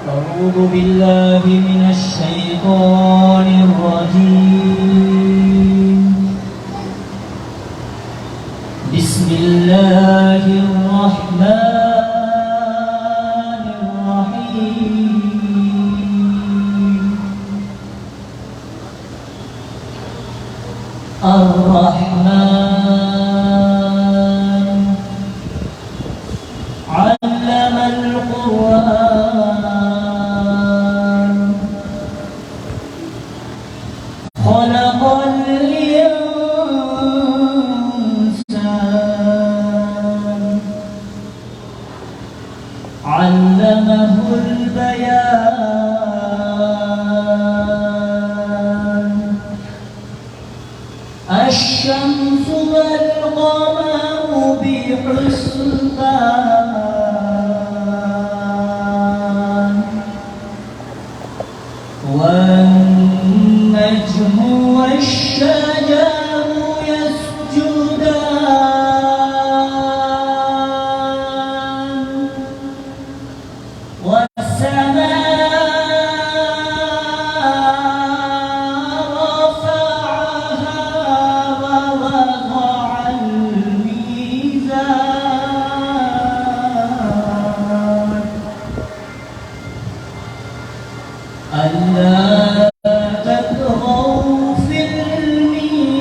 أعوذ بالله من الشيطان الرجيم. بسم الله الرحمن الرحيم. الرحمن علم القرآن خلق الإنسان علمه البيان الشمس والقمر بحسبان والنجم والشجر يسجدان والسماء رفعها ووضع الميزان ألا تطغوا في الميزان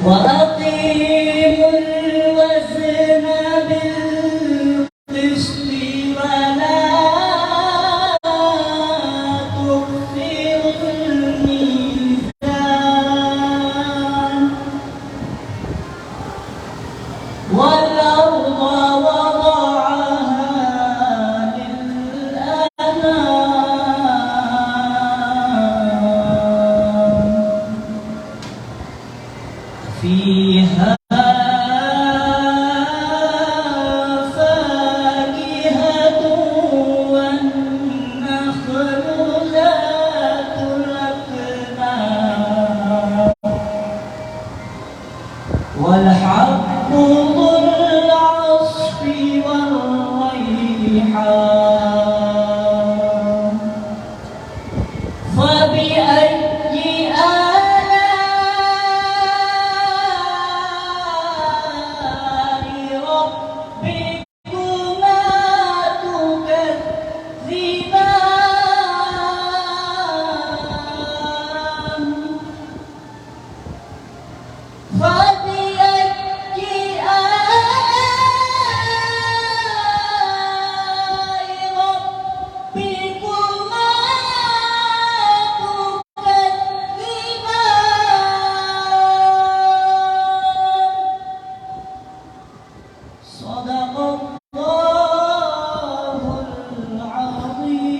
وأقيموا الوزن بالقسط ولا تخسروا الميزان والأرض وضعها للأنام فيها فاكهة والنخل ذات الأكمام والحب ذو العصف والريحان فبأي آلاء ربكما تكذبان فبأي آلاء ربكما تكذبان صدق الله العظيم.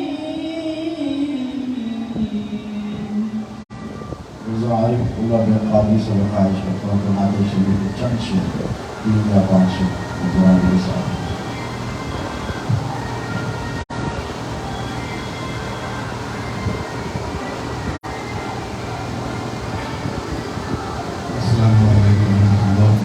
عارف اللہ بن قابی سے وقائش و فرماتے شریف چند شیر 3 یا 5 شیر قرآن کے ساتھ السلام علیکم ورحمۃ اللہ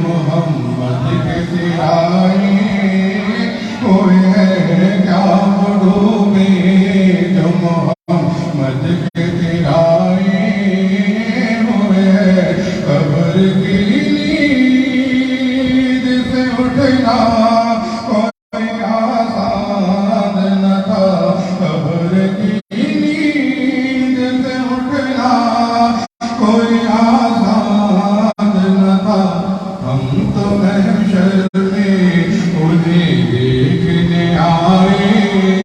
محمد کے سائے اٹھنا کوئی آسان نہ تھا، قبر کی نیند سے اٹھنا کوئی آسان نہ تھا۔ ہم تو محشر میں انہیں دیکھنے آئے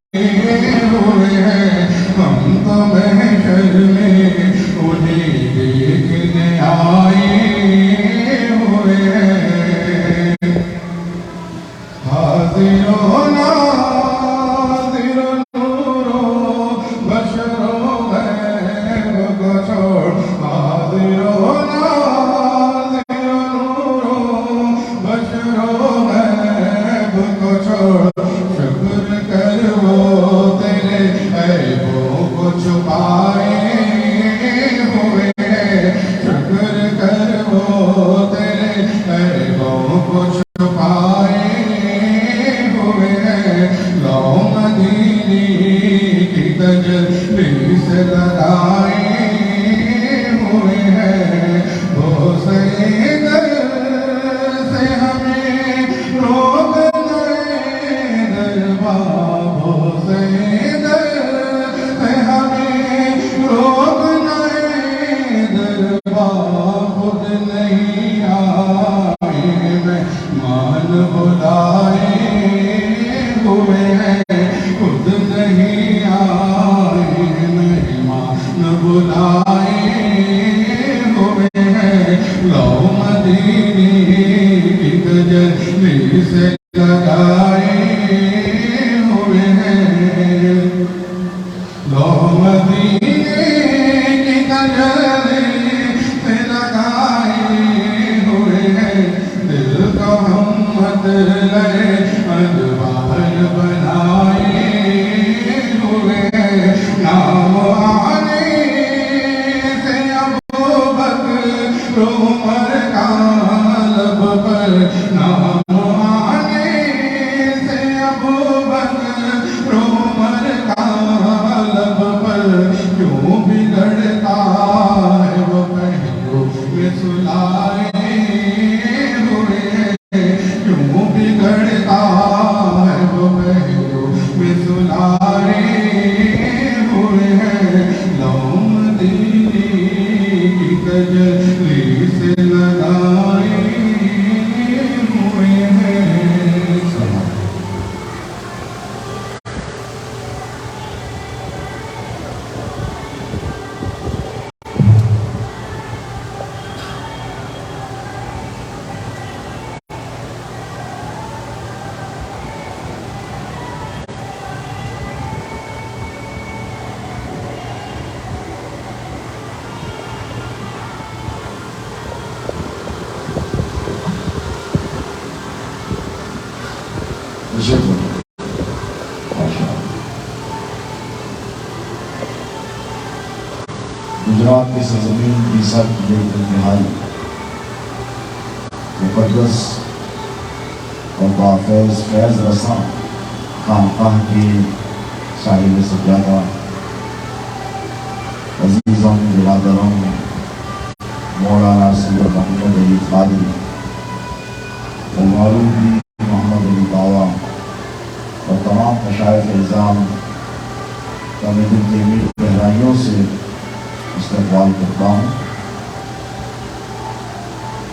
ہوئے ہیں، ہم تو محشر میں انہیں دیکھنے آئے ہوئے ہیں۔ حاضر و ناظر و نور و بشر و غیب کو چھوڑ، حاضر و ناظر و نور و بشر و غیب کو چھوڑ، شکر کر وہ تیرے عیبوں کو چھپائے ہوئے ہیں، شکر کر وہ تیرے عیبوں کو چھپائے ہوئے ہیں۔ لو مدینے کی تجلی سے لگائے ہوئے ہیں، بوسے در سے ہمیں روک نئے دربار، بوسے در سے ہمیں روک نئے دربار، خود نہیں آئے مہمان بلائے ہوئے ہیں، خود نہیں آئے مہمان بلائے ہوئے ہیں۔ لو مدینے کی تجلی سے لگائے ہوئے ہیں، لو مدینے کی تجلی سے لگائے ہوئے ہیں، دل کو ہم مطلع انوار بنائے ہوئے ہیں۔ نام آنے سے ابو بکر عمر کا لب پر، نام آنے سے ابو بکر عمر کا لب پر، کیوں بگڑتا ہے وہ پہلو میں سلائے ہوئے ہیں، کیوں بگڑتا ہے وہ پہلو میں سلائے ہوئے ہیں۔ لو مدینے کی تجلی سے لگائے ہوئے ہیں۔ گجرات کی سرزمین عیسیٰ کی ایک انتہائی مقدس اور بافیض فیض رساں خانقاہ کی ساحل سجادہ عزیزوں برادروں مولانا سید محمد علی قادری اور معروف محمد علی باوا اور تمام مشائخ اعظام کا میں دل کی امید گہرائیوں سے استقبال کرتا ہوں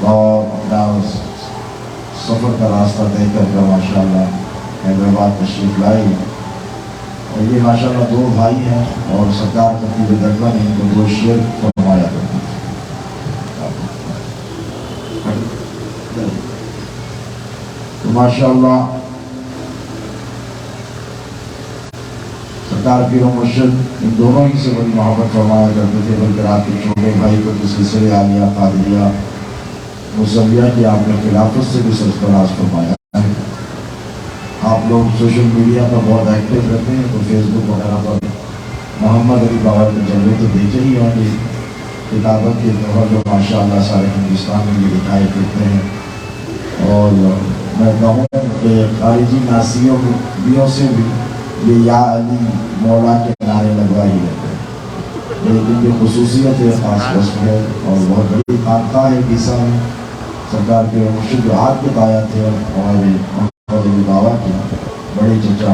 اور اپنا سفر کا راستہ طے کر کر ماشاءاللہ حیدرآباد تشریف لائی، اور یہ ماشاءاللہ دو بھائی ہیں اور سرکار خطیب درگاہ نے ان کو دو شعر فرمایا کرتے ہیں۔ تو ماشاءاللہ سرکار پیر و مرشد ان دونوں ہی سے بڑی محبت فرمایا کرتے تھے، بلکہ آپ کے چھوٹے بھائی کو تو سلسلے عالیہ قادریہ مصویہ کی آپ نے خلافت سے بھی سرفراز فرمایا ہے۔ آپ لوگ سوشل میڈیا پر بہت ایکٹیو رہتے ہیں، تو فیس بک وغیرہ پر محمد علی باوا کے جلوے تو دیکھے ہی ہوں گے، کتابت کے جوہر جو ماشاءاللہ سارے ہندوستان میں بھی دکھائی دیتے ہیں، اور میں کہوں کہ خارجی ناسیوں سے بھی یہ یا علی مولا کے نعرے لگوا ہی رہتے ہیں، لیکن یہ خصوصیت ہے، خاص وصف ہے، اور بہت بڑی خانقاہ ہے عیسیٰ میں سرکار کے مرشد جو آج کے دایا تھے ہمارے محمد علی بابا کے بڑے چچا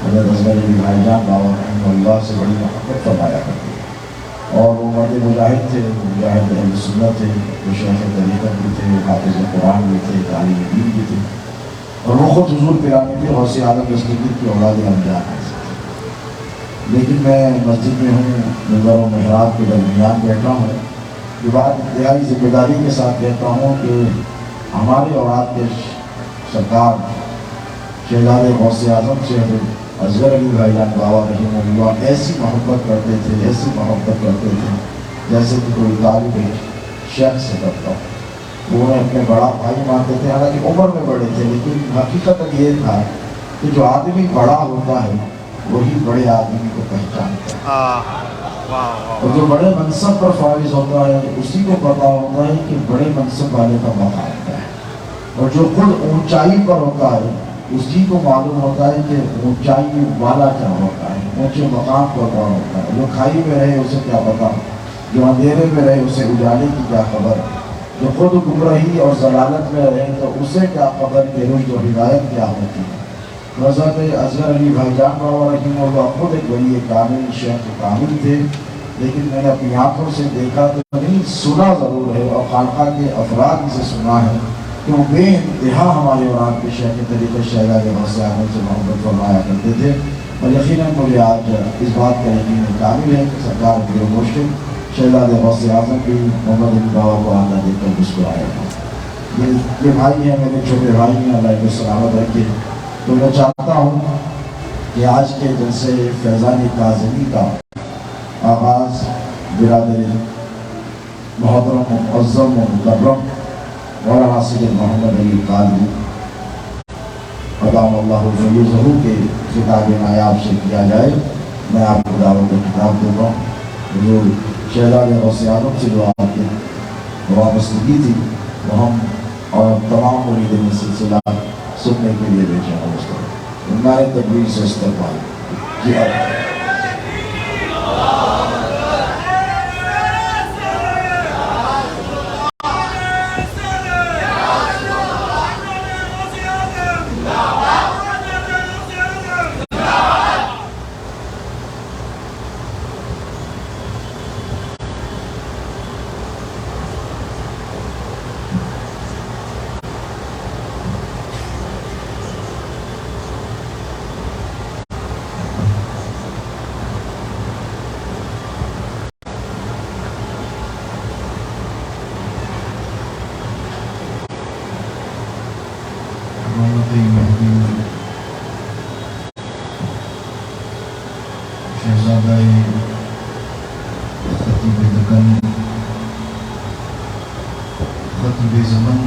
حضرت اصغر علی بھائی جان بابا رحمہ اللہ سے بڑی محبت فرمایا کرتے تھے، اور وہ مرد مجاہد تھے، مجاہد اہل سنت تھے، وہ شیخ طریقت بھی تھے، حافظ قرآن بھی تھے، عالم دین بھی تھے، اور وہ خود حضور پیرانے تھے، غوث اعظم دستگیر کی اولاد انجان ہے۔ لیکن میں مسجد میں ہوں، منبر و محراب کے درمیان بیٹھا ہوں، یہ بات انتہائی ذمہ داری کے ساتھ کہتا ہوں کہ ہمارے اولاد کے سرکار شہزادے غوث اعظم سے اصغر علی بھائی جان بابا رحمہ اللہ ایسی محبت کرتے تھے، ایسی محبت کرتے تھے جیسے کہ کوئی طالب شیخ سے کرتا ہو۔ وہ انہیں اپنے بڑا بھائی مانتے تھے، حالانکہ عمر میں بڑے تھے، لیکن حقیقت یہ تھا کہ جو آدمی بڑا ہوتا ہے وہی بڑے آدمی کو پہچانتا ہے، اور جو بڑے منصب پر فائز ہوتا ہے اسی کو پتہ ہوتا ہے کہ بڑے منصب والے کا مقام کیا ہے، اور جو خود اونچائی پر ہوتا ہے اسی کو معلوم ہوتا ہے کہ اونچائی والا کیا ہوتا ہے، اونچے مقام پر کون ہوتا ہے۔ جو کھائی میں رہے اسے کیا پتا، جو اندھیرے میں رہے اسے اجالے کی کیا خبر، جو خود گمراہی اور ضلالت میں رہے تو اسے کیا خبر کہ رشد و ہدایت کیا ہوتی ہے۔ حضرت اصغر علی بھائی جان بابا رحمہ اللہ خود ایک ولی کامل شیخ کامل تھے، لیکن میں نے اپنی آنکھوں سے دیکھا تو نہیں، سنا ضرور ہے، اور خانقاہ کے افراد سے سنا ہے کہ وہ بے انتہا ہمارے اولاد کے شیخ طریقہ شہزادے غوث اعظم سے محبت فرمایا کرتے تھے، اور یقیناً مجھے آج اس بات کا یقین کامل ہے کہ سرکار کے مرشد شہزادے غوث اعظم بھی محمد علی بابا کو آنا دیکھ کر مسکرایا تھا۔ یہ بھائی ہیں، میرے چھوٹے بھائی ہیں، اللہ کو سلامت رکھے۔ تو میں چاہتا ہوں کہ آج کے جلسے فیضان کاظمی کا آغاز برادر محترم معظم و مکرم مولانا سید محمد علی قادری ادام اللہ فیضہ کے خطاب نایاب سے کیا جائے۔ میں آپ کو دعوت خطاب دے رہا ہوں۔ جو شہزادے غوث اعظم سے جو آپ کی وابستگی تھی وہ ہم اور تمام مریدین سلسلہ سننے کے لیے بیٹھے ہیں۔ اس طرح نعرہ تکبیر سے استقبال کیا۔ شہزادہ خطیب دکن، خطیب زمن،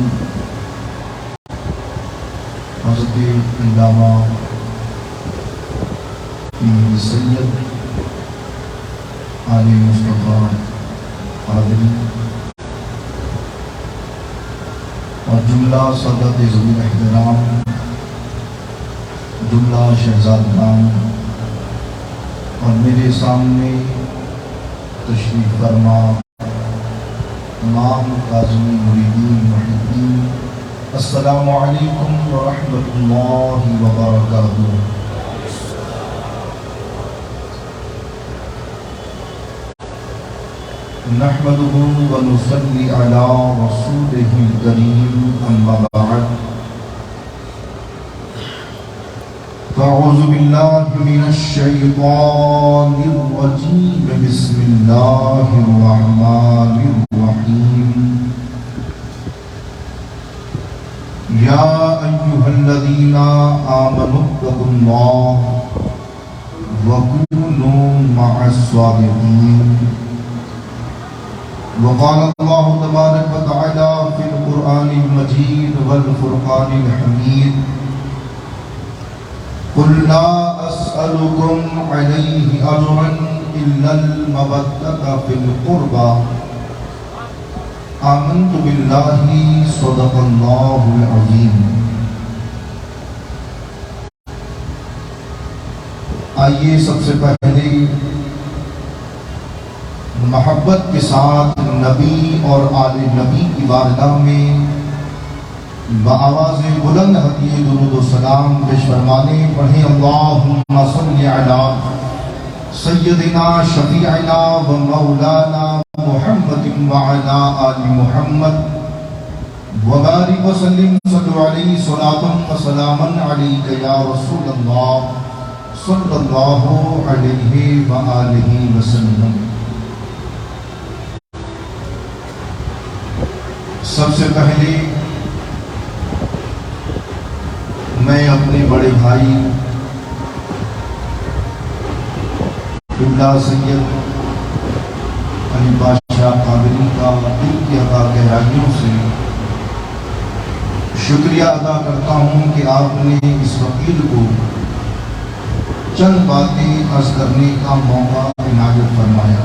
حضرت علامہ پیر سید علی مصطفیٰ قادری اور جملہ سادات ذوی احترام، جملہ شہزادگان، اور میرے سامنے تشریف فرما تمام کاظمی مریدین محبین، السلام علیکم ورحمۃ اللہ وبرکاتہ۔ نحمده ونصلي على رسوله الكريم أما بعد، فأعوذ بالله من الشيطان الرجيم، بسم الله الرحمن الرحيم، يا أيها الذين آمنوا اتقوا الله وكونوا مع الصادقين، وقال الله تبارك وتعالى في القرآن المجيد والفرقان الحميد، قل لا أسألكم عليه أجرا إلا المودة في القربى، آمنت بالله صدق الله العظيم۔ آئیے سب سے پہلے محبت کے ساتھ نبی اور آل نبی کی بارگاہ میں بآواز بلند ہدیے درود و سلام پیش فرمانے پڑھیں اللہم صلی علی سیدنا شفیعنا و مولانا محمد وعلا آل محمد وبارک وسلم صلو علیہ صلاة و سلاما علیک یا رسول اللہ صلی اللہ علیہ وآلہ وسلم۔ سب سے پہلے میں اپنے بڑے بھائی قبلہ سید علی بادشاہ قادری کا دل کی عطا گہرائیوں سے شکریہ ادا کرتا ہوں کہ آپ نے اس وکیل کو چند باتیں عرض کرنے کا موقع عنایت فرمایا۔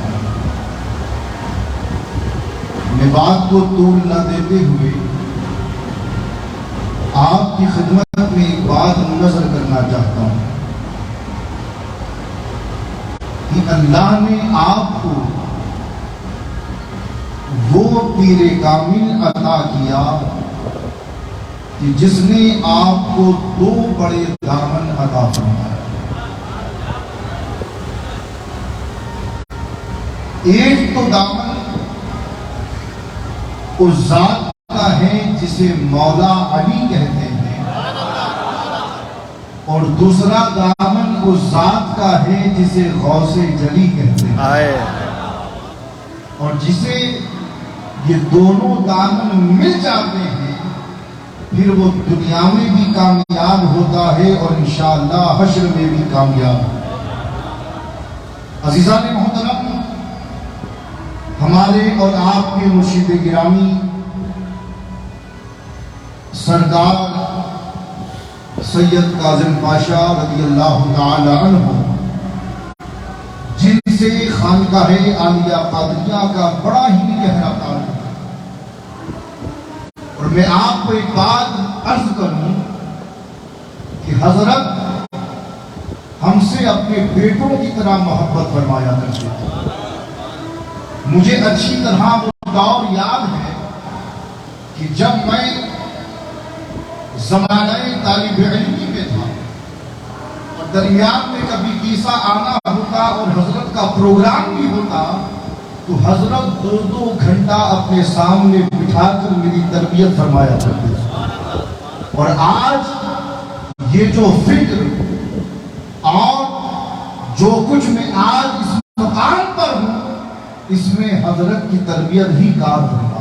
میں بات کو طول نہ دیتے ہوئے آپ کی خدمت میں ایک بات نظر کرنا چاہتا ہوں کہ اللہ نے آپ کو وہ پیر کامل عطا کیا کہ جس نے آپ کو دو بڑے دامن عطا فرمایا۔ ایک تو دامن اس ذات کا ہے جسے مولا علی کہتے ہیں، اور دوسرا دامن اس ذات کا ہے جسے غوث جلی کہتے ہیں، اور جسے یہ دونوں دامن مل جاتے ہیں پھر وہ دنیا میں بھی کامیاب ہوتا ہے اور انشاءاللہ حشر میں بھی کامیاب۔ عزیزان محترم، ہمارے اور آپ کے مرشد گرامی سردار سید کاظم پاشا رضی اللہ تعالی عنہ، جن سے خانقاہ عالیہ قادریہ کا بڑا ہی گہرا تعلق ہے، اور میں آپ کو ایک بات عرض کروں کہ حضرت ہم سے اپنے بیٹوں کی طرح محبت فرمایا کرتے تھے۔ مجھے اچھی طرح وہ دور یاد ہے کہ جب میں زمانہ طالب علمی میں تھا اور درمیان میں کبھی کیسا آنا ہوتا اور حضرت کا پروگرام بھی ہوتا تو حضرت 2-2 گھنٹہ اپنے سامنے بٹھا کر میری تربیت فرمایا کرتے تھے۔ اور آج یہ جو فکر اور جو کچھ میں آج اس مقام پر ہوں اس میں حضرت کی تربیت ہی کار ہوگا۔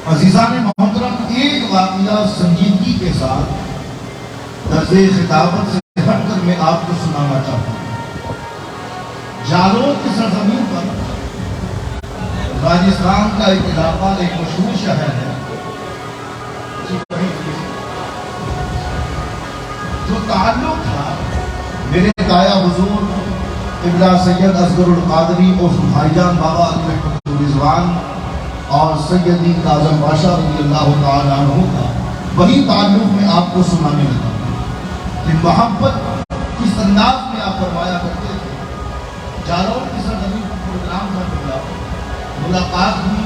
عزیزان محترم، ایک واقعہ سنجیدگی کے ساتھ طرز خطابت سے ہٹ کر میں آپ کو سنانا چاہتا ہوں۔ جالور کی سرزمین پر راجستھان کا ایک علاقہ ایک مشہور شہر ہے جو تعلق تھا میرے دایا حضور قبلہ سید اصغر القادری اور بھائی جان بابا علی رحمۃ الرضوان اور سیدی کاظم پاشا رضی اللہ تعالیٰ عنہ کا، وہی تعلق میں آپ کو سنانے لگا کہ محبت کس انداز میں آپ فرمایا کرتے تھے۔ جالور کی سرزمین پر پروگرام کا ملا، ملاقات ہوئی،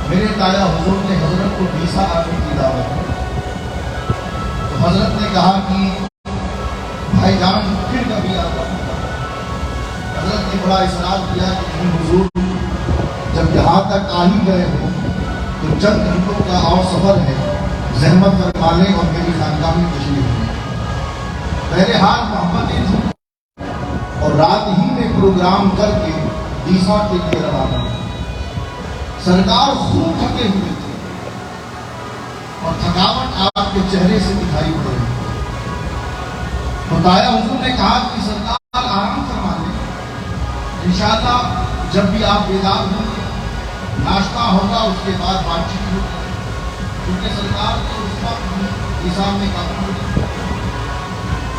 میرے دایا حضور نے حضرت کو ڈیسا آنے کی دعوت دی تو حضرت نے کہا کہ بھائی جان پھر کبھی آتا ہوں۔ حضرت نے بڑا اصرار کیا کہ حضور جب یہاں تک آ ہی گئے ہو تو چند گھنٹوں کا اور سفر ہے، زحمت فرما لیں اور میری خانقاہ میں تشریف لیں۔ بہرحال محبتیں تھیں اور رات ہی میں پروگرام کر کے ڈیسا کے لیے روانہ ہوئے۔ سرکار خوب تھکے ہوئے تھے اور تھکاوٹ آپ کے چہرے سے دکھائی پڑ رہی تھی۔ تو دایا حضور نے کہا کہ سرکار آرام فرما لیں، انشاءاللہ جب بھی آپ بیدار ہوں گے ناشتہ ہوگا، اس کے بعد بات چیت ہوگی، کیونکہ سرکار کو اس وقت ڈیسا میں قبول ہوگی۔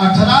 18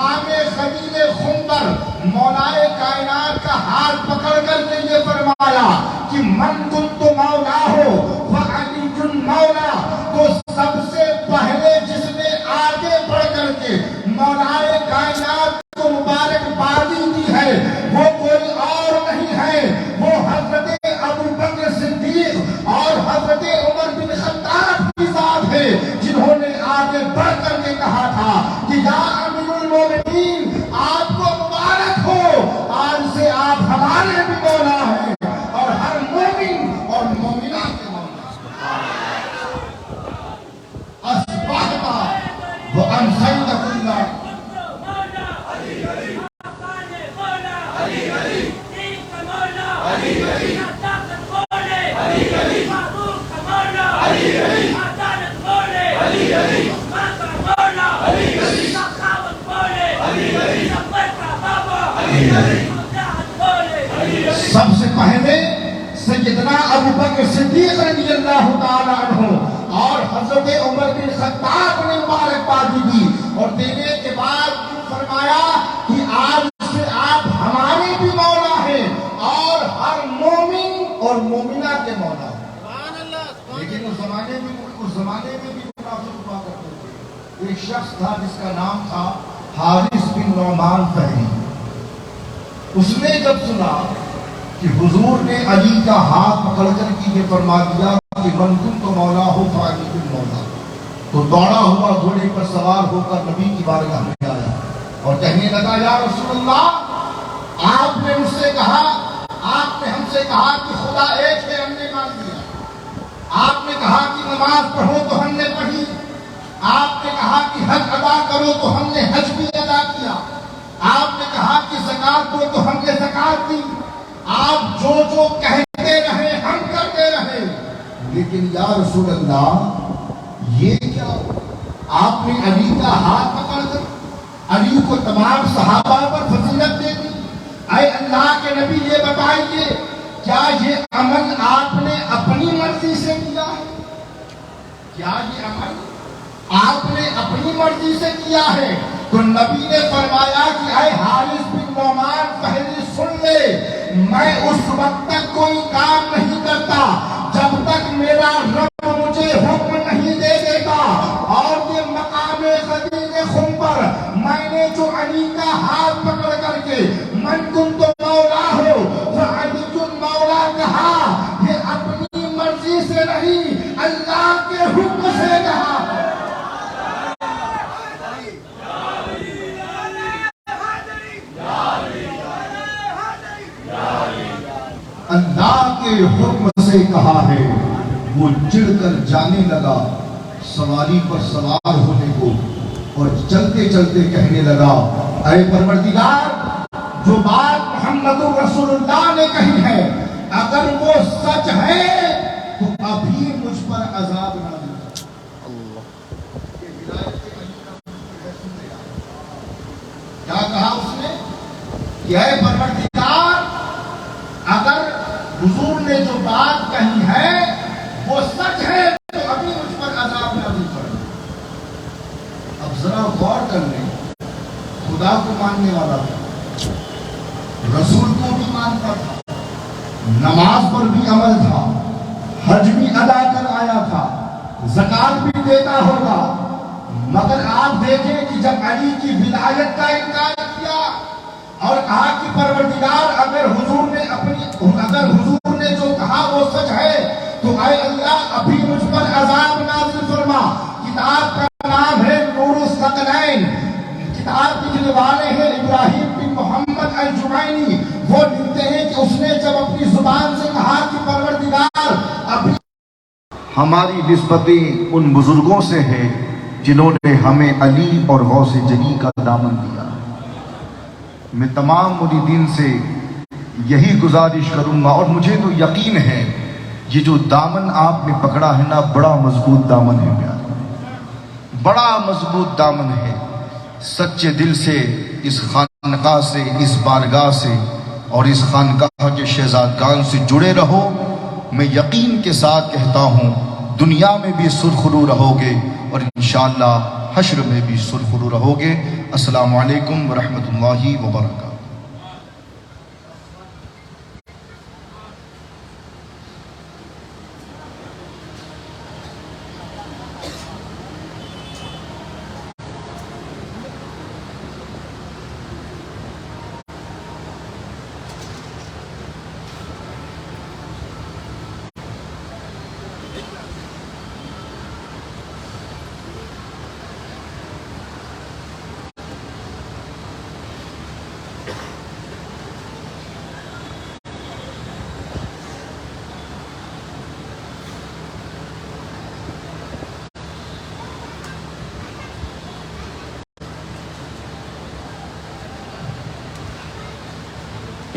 مقام خلیل خنبر مولائے کائنات کا ہاتھ پکڑ کر کے یہ فرمایا کہ من کنت مولا ہو فعلی مولا، تو سب سے پہلے جس نے آگے بڑھ کر کے مولائے کائنات کو مبارکبادی دی ہے وہ کوئی اور نہیں ہے، وہ حضرت ابو بکر صدیق اور حضرت عمر بن خطاب کی ذات ہے، جنہوں نے آگے بڑھ کر کے کہا تھا کہ یا امیر المومنین آپ کو مبارک ہو، آج سے آپ ہمارے بھی مولا ہیں اور ہر مومن اور مومنہ کے مولا۔ اصبحتا وامسیت کلا سب سے پہلے سیدنا ابو بکر صدیق رضی اللہ تعالیٰ عنہ اور حضرت عمر بن خطاب نے مبارکبادی دی اور دینے کے بعد فرمایا کہ آج سے آپ ہمارے بھی مولا ہیں اور ہر مومن اور مومنہ کے مولا ہیں۔ لیکن اس زمانے میں بھی منافق ہوا کرتے تھے۔ ایک شخص تھا جس کا نام تھا حارث بن نعمان فہری۔ اس نے جب سنا کہ حضور نے علی کا ہاتھ پکڑ کر کے یہ فرما دیا کہ من کنت مولا ہو فعلی مولا، تو دوڑا ہوا گھوڑے پر سوار ہو کر نبی کی بارگاہ میں آیا اور کہنے لگا یا رسول اللہ، آپ نے مجھ سے کہا، آپ نے ہم سے کہا کہ خدا ایک ہے، ہم نے مان لیا۔ آپ نے کہا کہ نماز پڑھو تو ہم نے پڑھی، آپ نے کہا کہ حج ادا کرو تو ہم نے حج بھی ادا کیا، آپ نے کہا کہ زکات دو تو ہم نے زکات دی، آپ جو جو کہتے رہے ہم کرتے رہے، لیکن یا رسول اللہ یہ کیا؟ آپ نے علی کا ہاتھ پکڑ کر علی کو تمام صحابہ پر فضیلت دے دی۔ اے اللہ کے نبی یہ بتائیے کیا یہ عمل آپ نے اپنی مرضی سے کیا ہے؟ کیا یہ عمل آپ نے اپنی مرضی سے کیا ہے؟ تو نبی نے فرمایا کہ اے حارث بن نعمان پہلے سن لے، میں اس وقت تک کوئی کام نہیں کرتا جب تک میرا رب مجھے حکم نہیں دے دیتا، اور یہ مقام خلیل خنبر میں نے جو علی کا ہاتھ پکڑ کر کے من کنت مولا ہو فعلی مولا کہا، یہ اپنی مرضی سے نہیں اللہ کے حکم سے کہا۔ اللہ کے حکم سے کہا ہے۔ وہ چڑھ کر جانے لگا سواری پر سوار ہونے کو اور چلتے چلتے کہنے لگا اے پروردگار، جو بات محمد رسول اللہ نے کہی ہے اگر وہ سچ ہے تو ابھی مجھ پر عذاب نازل کر۔ کیا کہا اس نے کہ اے پروردگار، اگر حضور نے جو بات کہی ہے وہ سچ ہے تو ابھی مجھ پر عذاب نازل کرے۔ اب ذرا غور کر لیں، خدا کو ماننے والا تھا، رسول کو بھی مانتا تھا، نماز پر بھی عمل تھا، حج بھی ادا کر آیا تھا، زکات بھی دیتا ہوگا، مگر آپ دیکھیں کہ جب علی کی ولایت کا انکار کیا اور کہا کہ پروردگار اگر حضور نے جو کہا وہ سچ ہے تو اے اللہ ابھی مجھ پر عذاب نازل فرما۔ کتاب کا نام ہے نور الثقلین، کتاب لکھنے والے ہیں ابراہیم بن محمد الجمعینی۔ وہ لکھتے ہیں کہ اس نے جب اپنی زبان سے کہا کہ پروردگار ابھی، ہماری نسبتیں ان بزرگوں سے ہیں جنہوں نے ہمیں علی اور غوث جلی کا دامن دیا۔ میں تمام مریدین سے یہی گزارش کروں گا، اور مجھے تو یقین ہے یہ جو دامن آپ نے پکڑا ہے نا، بڑا مضبوط دامن ہے پیارے، بڑا مضبوط دامن ہے۔ سچے دل سے اس خانقاہ سے، اس بارگاہ سے اور اس خانقاہ کے شہزادگان سے جڑے رہو۔ میں یقین کے ساتھ کہتا ہوں دنیا میں بھی سرخرو رہو گے اور انشاءاللہ حشر میں بھی سرخرو رہو گے۔ السلام علیکم ورحمۃ اللہ وبرکاتہ۔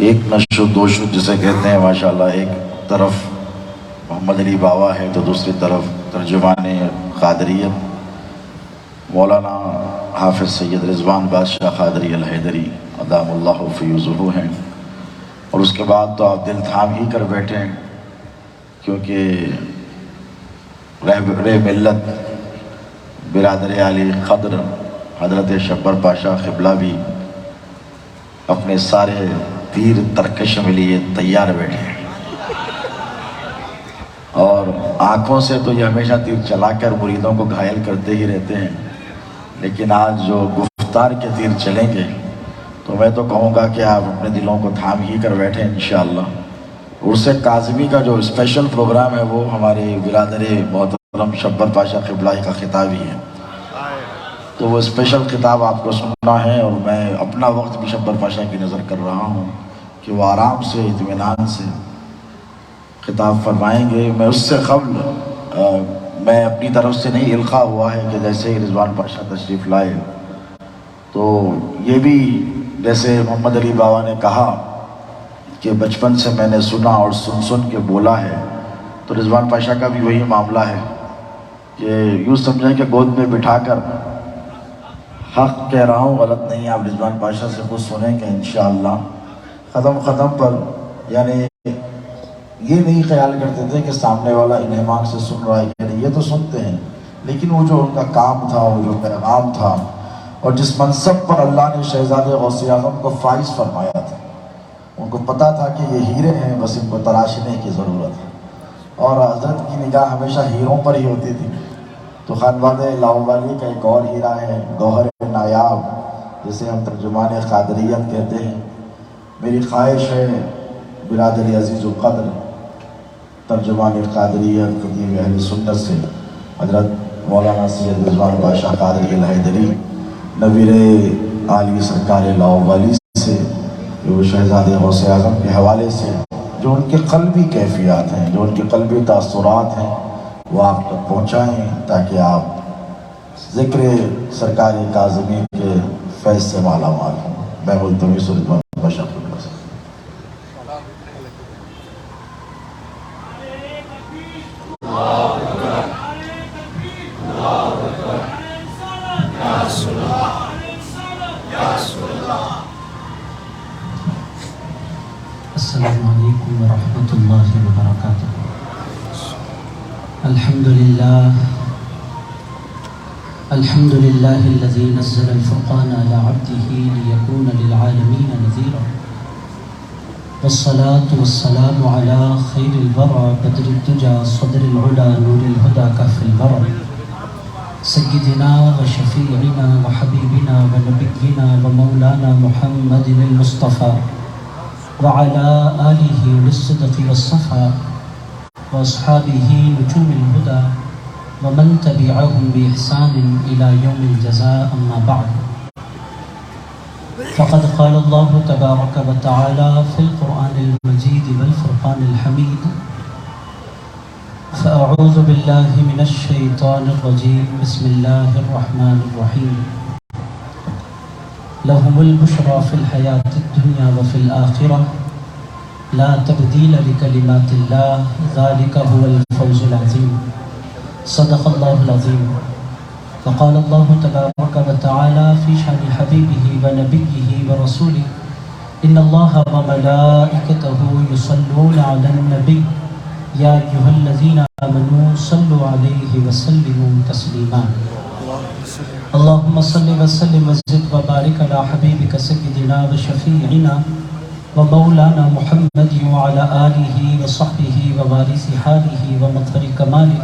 ایک نشو دو شو جسے کہتے ہیں ماشاءاللہ، ایک طرف محمد علی بابا ہے تو دوسری طرف ترجمان قادریت مولانا حافظ سید رضوان بادشاہ قادری الحیدری ادام اللہ فیوزہ ہیں، اور اس کے بعد تو آپ دل تھام ہی کر بیٹھے ہیں، کیونکہ رہبر ملت برادر علی قدر حضرت شبر پاشا قبلہ بھی اپنے سارے تیر ترکش میں لیے تیار بیٹھے ہیں، اور آنکھوں سے تو یہ ہمیشہ تیر چلا کر مریدوں کو گھائل کرتے ہی رہتے ہیں، لیکن آج جو گفتار کے تیر چلیں گے تو میں تو کہوں گا کہ آپ اپنے دلوں کو تھام ہی کر بیٹھیں انشاءاللہ۔ عرس کاظمی کا جو اسپیشل پروگرام ہے وہ ہمارے برادر محترم شبر پاشا قبلہ کا خطاب ہی ہے، تو وہ اسپیشل خطاب آپ کو سننا ہے، اور میں اپنا وقت بھی شبر پاشا کی نظر کر رہا ہوں کہ وہ آرام سے اطمینان سے خطاب فرمائیں گے۔ میں اس سے قبل میں اپنی طرف سے نہیں، القاء ہوا ہے کہ جیسے ہی رضوان پاشا تشریف لائے تو یہ بھی جیسے محمد علی بابا نے کہا کہ بچپن سے میں نے سنا اور سن سن کے بولا ہے، تو رضوان پاشا کا بھی وہی معاملہ ہے کہ یوں سمجھیں کہ گود میں بٹھا کر حق کہہ رہا ہوں، غلط نہیں، آپ رضوان پاشا سے خود سنیں کہ انشاءاللہ ختم پر یعنی یہ نہیں خیال کرتے تھے کہ سامنے والا انہماک سے سن رہا ہے کہ نہیں، یہ تو سنتے ہیں، لیکن وہ جو ان کا کام تھا، وہ جو پیغام تھا، اور جس منصب پر اللہ نے شہزادے غوث اعظم کو فائز فرمایا تھا، ان کو پتا تھا کہ یہ ہیرے ہیں، بس ان کو تراشنے کی ضرورت ہے، اور حضرت کی نگاہ ہمیشہ ہیروں پر ہی ہوتی تھی۔ تو خانواد لاہوری کا ایک اور ہیرا ہے گوہر نایاب، جسے ہم ترجمان قادریت کہتے ہیں۔ میری خواہش ہے برادری عزیز القدر ترجمان قادریت خطیب اہل سنت سے حضرت مولانا سید رضوان بادشاہ قادری الحیدری نویر عالی سرکار لاہوری سے، جو شہزادے غوث اعظم کے حوالے سے جو ان کے قلبی کیفیات ہیں، جو ان کے قلبی تاثرات ہیں، وہ آپ تک پہنچائیں تاکہ آپ ذکر سرکار کاظمی کے فیض سے مالا مال ہوں۔ میں ملتمس رضوان بادشاہ سے السلام علیکم ورحمۃ اللہ وبرکاتہ۔ الحمد للہ الذی نزل الفرقان علی عبدہ لیکون للعالمین نذیرا، والصلاة والسلام علی خیر الورى بدر الدجى صدر العلا نور الہدى کف البرى، سیدنا و شفیعنا و حبیبنا و نبینا و مولانا محمد المصطفى وعلى آلہ للصدق والصفا واصحابہ نجوم الہدى ومن تبعهم بإحسان إلى يوم الجزاء، أما بعد، فقد قال الله تبارك وتعالى في القرآن المجيد والفرقان الحميد: فأعوذ بالله من الشيطان الرجيم، بسم الله الرحمن الرحيم، لهم البشرى في الحياة الدنيا وفي الآخرة لا تبديل لكلمات الله ذلك هو الفوز العظيم، صدق الله العظيم۔ وقال الله تبارك وتعالى في شأن حبيبه ونبيه ورسوله: إن الله وملائكته يصلون على النبي يا أيها الذين آمنوا صلوا عليه وسلموا تسليما۔ اللهم صل وسلم وزد وبارك على حبيبك سيدنا وشفيعنا ومولانا محمد وعلى آله وصحبه ووارث حاله ومظهر كماله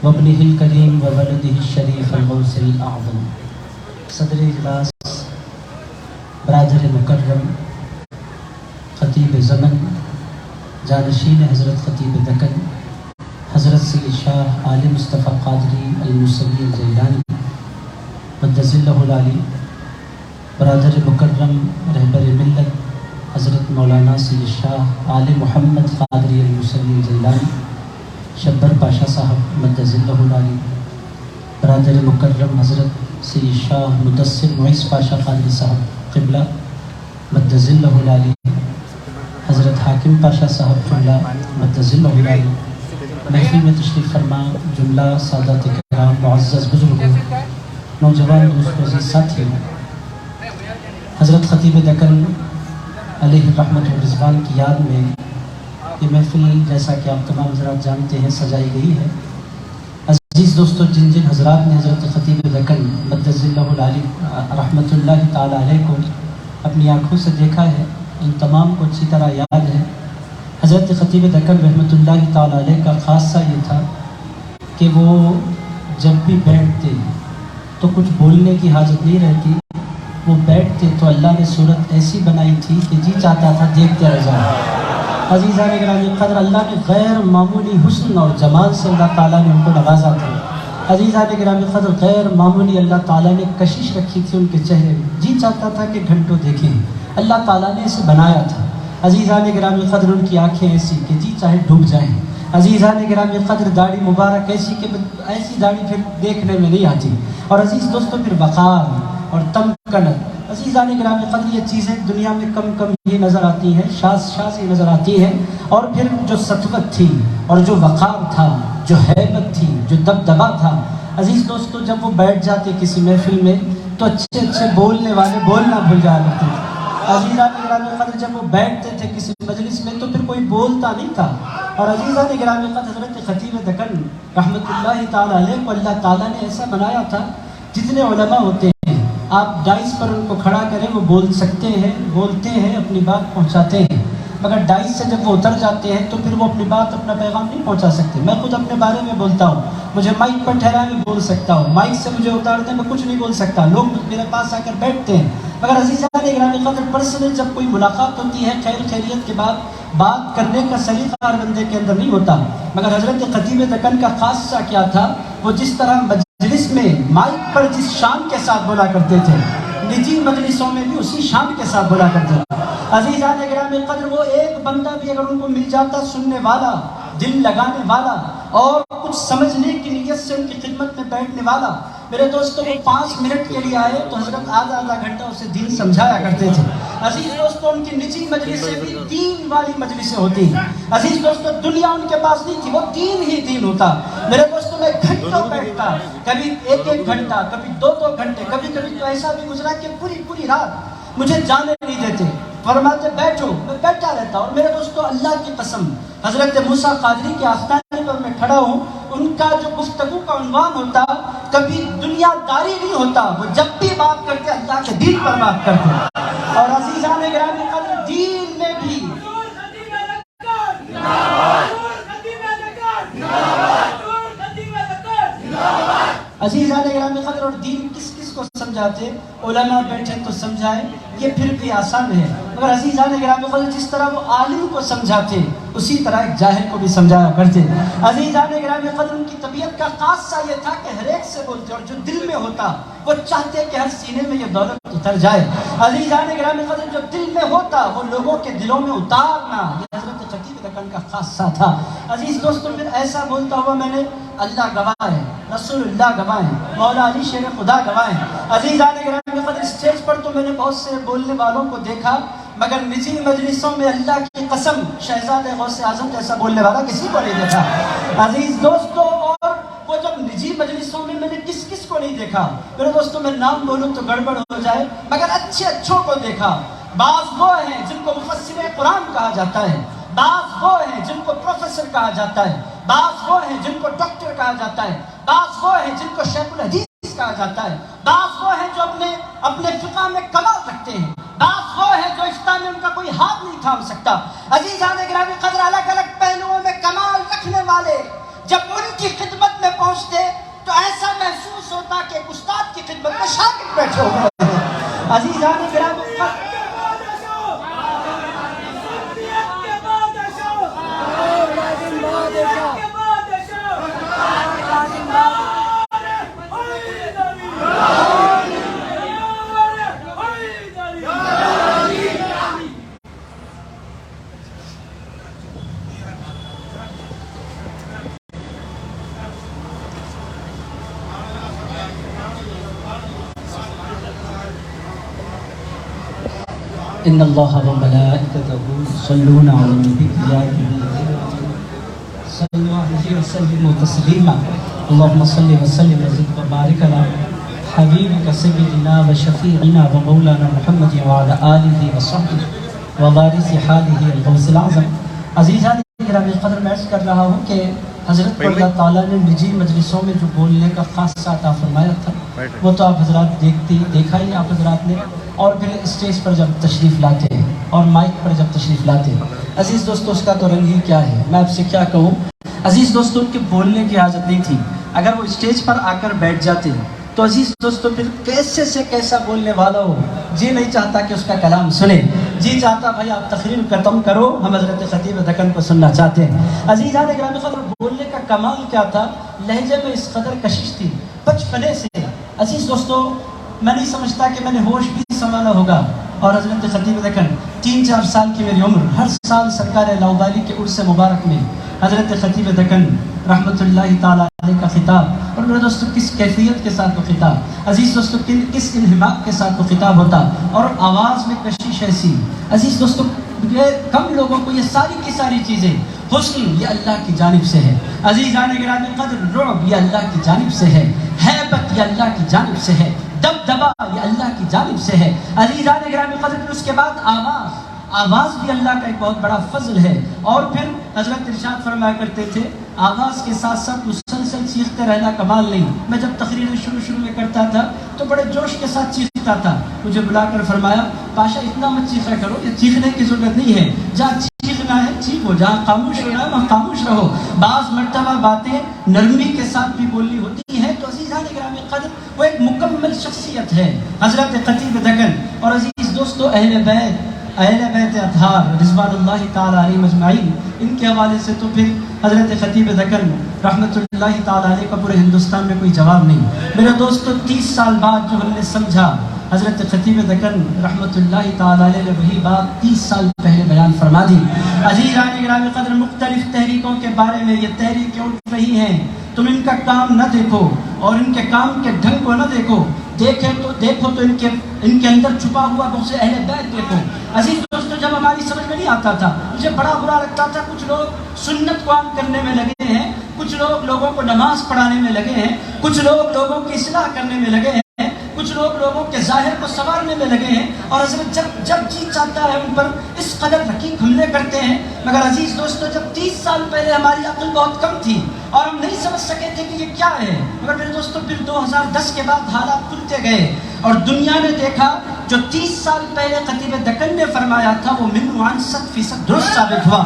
وابنه الكريم وولده الشريف الغوث الأعظم صدر اجلاس برادر مکرم خطیب زمن جانشین حضرت خطیب دکن حضرت سید شاہ آل مصطفیٰ قادری الموسوی الجیلانی مدظ اللہ العالی، برادر مکرم رہبر ملت حضرت مولانا سید شاہ آل محمد قادری الموسوی الجیلانی شبر پاشا صاحب مدظ اللہ العالی، برادر مکرم حضرت سید شاہ مدثر معیز پاشا قادری صاحب قبلہ مدظ اللہ العالی، حضرت حاکم پاشا صاحب قبلہ مدظ اللہ العالی، محفل میں تشریف فرما جملہ سادات کرام، معزز بزرگوں، نوجوان دوستوں، عزیز ساتھیوں، حضرت خطیب دکن علیہ رحمت و رضوان کی یاد میں یہ محفل جیسا کہ آپ تمام حضرات جانتے ہیں سجائی گئی ہے۔ عزیز دوستوں، جن جن حضرات نے حضرت خطیب دکن مدظ اللہ العالی رحمت اللہ تعالی علیہ کو اپنی آنکھوں سے دیکھا ہے، ان تمام کو اچھی طرح یاد ہے۔ حضرت خطیب دکن رحمت اللہ تعالی علیہ کا خاصہ یہ تھا کہ وہ جب بھی بیٹھتے تو کچھ بولنے کی حاجت نہیں رہتی، وہ بیٹھتے تو اللہ نے صورت ایسی بنائی تھی کہ جی چاہتا تھا دیکھتے رہ جائیں۔ عزیزان گرامی قدر، اللہ نے غیر معمولی حسن اور جمال سے اللہ تعالیٰ نے ان کو نوازا تھا۔ عزیزان گرامی قدر، غیر معمولی اللہ تعالیٰ نے کشش رکھی تھی ان کے چہرے میں، جی چاہتا تھا کہ گھنٹوں دیکھیں، اللہ تعالیٰ نے اسے بنایا تھا۔ عزیزان گرامی قدر، ان کی آنکھیں ایسی کہ جی چاہے ڈوب جائیں۔ عزیزان گرامی قدر، داڑھی مبارک ایسی کہ ایسی داڑھی پھر دیکھنے میں نہیں آتی، اور عزیز دوستوں پھر وقار اور تمکنت۔ عزیزان گرامی قدر، یہ چیزیں دنیا میں کم کم ہی نظر آتی ہیں، شاذ ہی نظر آتی ہیں، اور پھر جو سطوت تھی اور جو وقار تھا، جو ہیبت تھی، جو دبدبا تھا، عزیز دوستوں جب وہ بیٹھ جاتے کسی محفل میں تو اچھے اچھے بولنے والے بولنا بھول جایا کرتے تھے۔ عزیزان گرامی قدر، جب وہ بیٹھتے تھے کسی مجلس میں تو پھر کوئی بولتا نہیں تھا، اور عزیزان گرامی قدر حضرت خطیب دکن رحمت اللہ تعالی علیہ کو اللہ تعالیٰ نے ایسا بنایا تھا، جتنے علماء ہوتے ہیں آپ ڈائس پر ان کو کھڑا کریں وہ بول سکتے ہیں، بولتے ہیں، اپنی بات پہنچاتے ہیں، مگر ڈائس سے جب وہ اتر جاتے ہیں تو پھر وہ اپنی بات، اپنا پیغام نہیں پہنچا سکتے۔ میں خود اپنے بارے میں بولتا ہوں، مجھے مائک پر ٹھہرائے میں بول سکتا ہوں، مائک سے مجھے اتارنے میں کچھ نہیں بول سکتا، لوگ میرے پاس آ کر بیٹھتے ہیں، مگر عزیزان گرامی قدر پرسنل جب کوئی ملاقات ہوتی ہے خیر خیریت کے بعد بات کرنے کا سلیقہ ہر بندے کے اندر نہیں ہوتا، مگر حضرت خطیب دکن کا خاصہ کیا تھا، وہ جس طرح مجلس میں مائک پر جس شان کے ساتھ بولا کرتے تھے، نجی مجلسوں میں بھی اسی شان کے ساتھ بولا کرتے تھے۔ عزیزان گرامی قدر، وہ ایک بندہ بھی اگر ان کو مل جاتا سننے والا، دل لگانے والا اور کچھ سمجھنے کی نیت سے ان کی خدمت میں بیٹھنے والا، میرے دوستوں وہ 5 منٹ کے لیے آئے تو حضرت آدھا گھنٹہ اسے دین سمجھایا کرتے تھے۔ عزیز دوستوں، ان کی نجی مجلسیں بھی دین والی مجلسیں ہوتی ہیں۔ عزیز دوستوں، دنیا ان کے پاس نہیں تھی، وہ دین ہی دین ہوتا۔ میرے دوستوں، میں گھنٹوں بیٹھتا، کبھی 1 گھنٹہ، کبھی 2 گھنٹے، کبھی تو ایسا بھی گزرا کہ پوری رات مجھے جانے نہیں دیتے، فرماتے بیٹھو، میں بیٹھا رہتا۔ اور میرے دوستوں، اللہ کی قسم، حضرت موسیٰ قادری کے آستانے پر میں کھڑا ہوں، ان کا جو گفتگو کا عنوان ہوتا کبھی دنیا داری نہیں ہوتا، وہ جب بھی بات کرتے اللہ کے دین پر بات کرتے۔ اور عزیزان گرامی قدر، دین میں بھی عزیزان گرامی قدر، اور دین کس کو سمجھاتے؟ علماء بیٹھے تو سمجھائے، یہ پھر بھی آسان ہے، مگر عزیزان گرامی قدر جس طرح وہ عالم کو سمجھاتے اسی طرح ایک جاہل کو بھی سمجھایا کرتے۔ عزیزان گرامی قدر، ان کی طبیعت کا خاصہ یہ تھا کہ ہر ایک سے بولتے، اور جو دل میں ہوتا وہ چاہتے کہ ہر سینے میں یہ دولت اتر جائے۔ عزیزان گرامی قدر، جو دل میں ہوتا وہ لوگوں کے دلوں میں اتارنا، یہ حضرت خطیب دکن کا خاصہ تھا۔ عزیز دوستوں، پھر ایسا بولتا ہوا میں نے، اللہ گواہ ہے، رسول اللہ گواہ ہے، مولا علی شیر خدا گواہ ہے۔ عزیزان گرامی قدر، اسٹیج پر تو میں نے بہت سے بولنے والوں کو دیکھا، مگر نجی مجلسوں میں اللہ کی قسم شہزادہ غوث اعظم جیسا بولنے والا کسی کو نہیں دیکھا۔ عزیز دوستوں، اور وہ جب نجی مجلسوں میں نے کس کو نہیں دیکھا، میرے دوستوں میں نام بولوں تو گڑبڑ ہو جائے، مگر اچھوں کو دیکھا۔ بعض وہ ہیں جن کو مفسر قرآن کہا جاتا ہے، بعض وہ ہیں جن کو پروفیسر کہا جاتا ہے، بعض وہ ہیں جن کو ڈاکٹر کہا جاتا ہے، بعض وہ ہیں جن کو شیخ الحدیث کہا جاتا ہے. بعض وہ ہیں جو اپنے فقہ میں کمال رکھتے ہیں، بعض وہ ہیں جو افتاء میں ان کا کوئی ہاتھ نہیں تھام سکتا. عزیزان گرامی قدر، الگ الگ پہلوؤں میں کمال رکھنے والے جب ان کی خدمت میں پہنچتے تو ایسا محسوس ہوتا کہ ایک استاد کی خدمت میں شاگرد بیٹھے ہوئے ہیں. عزیزان گرامی قدر، ان اللہ و ملائکتہ یصلون علی النبی یا ایھا الذین صلوا علیہ وسلم تسلیما. اللهم صل وسلم وزد وبارک علی حبیبک سیدنا و شفیعنا و مولانا محمد وعلی آلہ وصحبہ ووارث حالہ الغوث الاعظم. عزیزان گرامی قدر، میں عرض کر رہا ہوں کہ حضرت کو اللہ تعالیٰ نے نجی مجلسوں میں جو بولنے کا خاص عطا فرمایا تھا وہ تو آپ حضرات دیکھا ہی آپ حضرات نے، اور پھر اسٹیج پر جب تشریف لاتے ہیں اور مائک پر جب تشریف لاتے ہیں، عزیز دوستو اس کا تو رنگ ہی کیا ہے. میں آپ سے کیا کہوں عزیز دوستو، ان کے بولنے کی حاجت نہیں تھی. اگر وہ اسٹیج پر آ کر بیٹھ جاتے تو عزیز دوستو پھر کیسے سے کیسا بولنے والا ہو، جی نہیں چاہتا کہ اس کا کلام سنیں، جی چاہتا بھائی آپ تقریر ختم کرو، ہم حضرت خطیب دکن کو سننا چاہتے ہیں. عزیزان گرامی قدر، بولنے کا کمال کیا تھا، لہجے میں اس قدر کشش تھی بچپنے سے. عزیز دوستو، میں نہیں سمجھتا کہ میں نے ہوش بھی سنبھالا ہوگا، اور حضرت خطیب دکن 3-4 سال کی میری عمر، ہر سال سرکار لاؤبالی کے عرس مبارک میں حضرت خطیب دکن رحمت اللہ تعالیٰ علیہ کا خطاب، اور میرے دوستو کس کیفیت کے ساتھ وہ خطاب، عزیز دوستو کس انہماک کے ساتھ وہ خطاب ہوتا، اور آواز میں کشش ایسی. عزیز دوستو، کم لوگوں کو یہ ساری کی ساری چیزیں، حسن یہ اللہ کی جانب سے ہے، عزیزان گرامی قدر رعب یہ اللہ کی جانب سے ہے، ہیبت یہ اللہ کی جانب سے ہے، دبدبا یہ اللہ کی جانب سے ہے. عزیزان گرامی قدر، پھر اس کے بعد آواز بھی اللہ کا ایک بہت بڑا فضل ہے. اور پھر حضرت ارشاد فرمایا کرتے تھے، آواز کے ساتھ ساتھ مسلسل چیختے رہنا کمال نہیں. میں جب تقریر شروع میں کرتا تھا تو بڑے جوش کے ساتھ چیختا تھا. مجھے بلا کر فرمایا، پاشا اتنا مت چیخا کرو، یہ چیخنے کی ضرورت نہیں ہے، جہاں چیخنا ہے چیخو، جہاں خاموش ہونا ہے وہاں خاموش رہو. بعض مرتبہ باتیں نرمی کے ساتھ بھی بولنی ہوتی ہیں. تو عزیزان گرامی قدر، وہ ایک مکمل شخصیت ہے حضرت خطیب دکن. اور عزیز دوستو، اہل بیت اطہار رضوان اللہ تعالیٰ علیہ مجمعین، ان کے حوالے سے تو پھر حضرت خطیب دکن رحمت اللہ تعالیٰ علیہ کا پورے ہندوستان میں کوئی جواب نہیں. میرے دوستو، 30 سال بعد جو ہم نے سمجھا، حضرت خطیب دکن رحمت اللہ تعالیٰ علیہ نے وہی بات 30 سال پہلے بیان فرما دی. عزیزان گرامی قدر، مختلف تحریکوں کے بارے میں یہ تحریکیں اٹھ رہی ہیں، تم ان کا کام نہ دیکھو اور ان کے کام کے ڈھنگ کو نہ دیکھو، دیکھو تو ان کے اندر چھپا ہوا بغض اہل بیت دیکھو. عزیز دوستو، جب ہماری سمجھ میں نہیں آتا تھا، مجھے بڑا برا لگتا تھا. کچھ لوگ سنت کو عام کرنے میں لگے ہیں، کچھ لوگ لوگوں کو نماز پڑھانے میں لگے ہیں، کچھ لوگ لوگوں کی اصلاح کرنے میں لگے ہیں، کچھ لوگ لوگوں کے ظاہر کو سنوارنے میں لگے ہیں، اور حضرت جب جی چاہتا ہے ان پر اس قدر رقیق حملے کرتے ہیں. مگر عزیز دوستو، جب 30 سال پہلے ہماری عقل بہت کم تھی اور ہم نہیں سمجھ سکے تھے کہ یہ کیا ہے، مگر میرے دوستو پھر 2010 کے بعد حالات کھلتے گئے اور دنیا نے دیکھا جو 30 سال پہلے خطیب دکن نے فرمایا تھا وہ من عن 100% درست ثابت ہوا.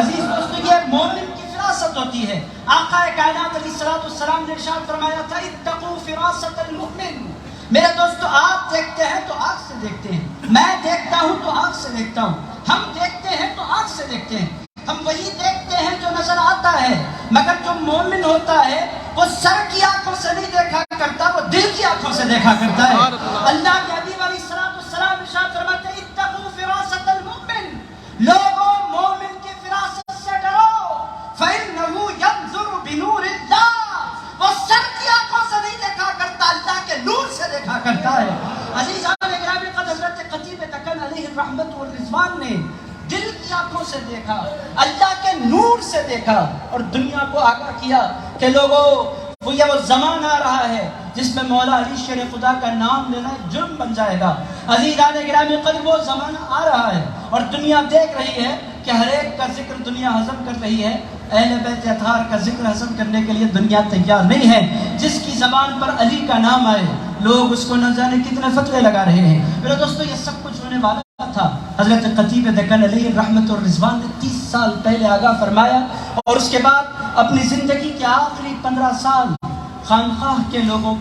عزیز دوستو، یہ ایک مومن کی فراست ہوتی ہے. آقا کائنات علیہ السلام نے ارشاد فرمایا تھا، اتقوا فراست المؤمن. میرے دوستو، آپ دیکھتے ہیں تو آنکھ سے دیکھتے ہیں، میں دیکھتا ہوں تو آنکھ سے دیکھتا ہوں، ہم دیکھتے ہیں تو آنکھ سے دیکھتے ہیں. ہم وہی دیکھتے ہیں جو نظر آتا ہے، مگر جو مومن ہوتا ہے وہ سر کی آنکھوں سے نہیں دیکھا کرتا، وہ دل کی آنکھوں سے دیکھا کرتا ہے. اللہ کے حبیب علیہ السلام ارشاد فرماتے ہیں، اتقوا فراست المؤمن. لوگوں، مومن کی فراست سے ڈرو، فإنه ينظر بنور اللہ. وہ سر کی آنکھوں سے نہیں دیکھا کرتا، اللہ کے نور سے دیکھا کرتا ہے. عزیزان گرامی قدر، حضرت خطیب دکن علیہ الرحمت والرضوان نے دل کی آنکھوں سے دیکھا، اللہ کے نور سے دیکھا، اور دنیا کو آگاہ کیا کہ لوگوں، وہ زمانہ آ رہا ہے جس میں مولا علی شیر خدا کا نام لینا جرم بن جائے گا. عزیزان گرامی قدر، وہ زمانہ آ رہا ہے اور دنیا دیکھ رہی ہے کہ ہر ایک کا ذکر دنیا ہضم کر رہی ہے، اہل بیت اطہار کا ذکر ہضم کرنے کے لیے دنیا تیار نہیں ہے۔ جس کی زبان پر علی کا نام آئے لوگ اس کو نہ جانے کتنے فتوے لگا رہے ہیں۔ میرے دوستو یہ سب کچھ ہونے والا تھا۔ حضرت خطیب دکن علیہ رحمت الرضوان نے 30 سال پہلے آگاہ فرمایا، اور اس کے بعد اپنی زندگی کے آخری 15 سال خانقاہ کے لوگوں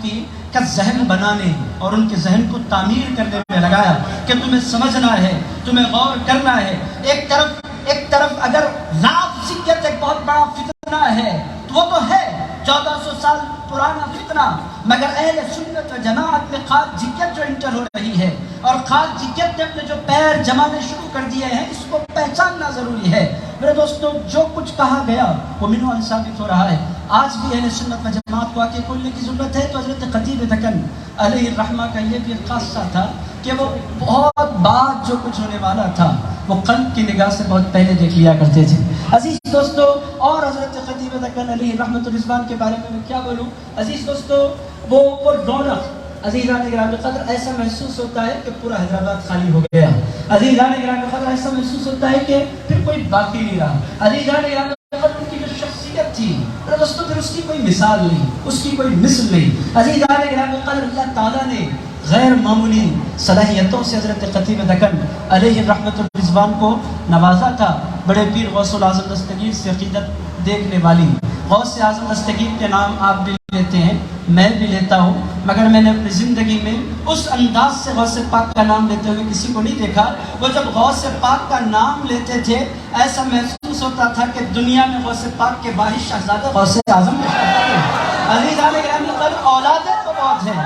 کا ذہن بنانے اور ان کے ذہن کو تعمیر کرنے میں لگایا کہ تمہیں سمجھنا ہے، تمہیں غور کرنا ہے۔ ایک طرف اگر لافزیت ایک بہت بڑا فتنہ ہے تو وہ تو ہے 1400 سال پرانا فتنہ، مگر اہل سنت و جماعت میں خارجیت جو انٹر ہو رہی ہے اور خارجیت نے اپنے جو پیر جمانے شروع کر دیے ہیں، اس کو پہچاننا ضروری ہے۔ میرے دوستو جو کچھ کہا گیا وہ منو ان ثابت ہو رہا ہے۔ آج بھی اہل سنت و جماعت کو آگے کھولنے کی ضرورت ہے۔ تو حضرت خطیب دکن علیہ الرحمہ کا یہ بھی خاصہ تھا کہ وہ بہت بعد جو کچھ ہونے والا تھا وہ قلب کی نگاہ سے بہت پہلے دیکھ لیا کرتے تھے۔ عزیز دوستو، اور حضرت خطیب دکن علیہ رحمت الرضوان کے بارے میں کیا بولوں؟ عزیز دوستو، وہ رونق عزیزان گرامی قدر ایسا محسوس ہوتا ہے کہ پورا حیدرآباد خالی ہو گیا۔ عزیزان گرامی قدر ایسا محسوس ہوتا ہے کہ پھر کوئی باقی نہیں رہا۔ عزیزان گرامی قدر ان کی جو شخصیت تھی میرے دوستو، پھر اس کی کوئی مثال نہیں، اس کی کوئی مثل نہیں۔ عزیزان گرامی قدر اللہ تعالیٰ نے غیر معمولی صلاحیتوں سے حضرت خطیب دکن علیہ رحمت الرضوان کو نوازا تھا۔ بڑے پیر غوث الاعظم دستگیر سے عقیدت دیکھنے والی غوث اعظم دستگیر کے نام آپ بھی لیتے ہیں، میں بھی لیتا ہوں، مگر میں نے اپنی زندگی میں اس انداز سے غوث پاک کا نام لیتے ہوئے کسی کو نہیں دیکھا۔ وہ جب غوث پاک کا نام لیتے تھے ایسا محسوس ہوتا تھا کہ دنیا میں غوث پاک کے باعث شہزادہ غوث اعظم کے عزیزان گرامی قدر اولادیں تو بہت ہیں۔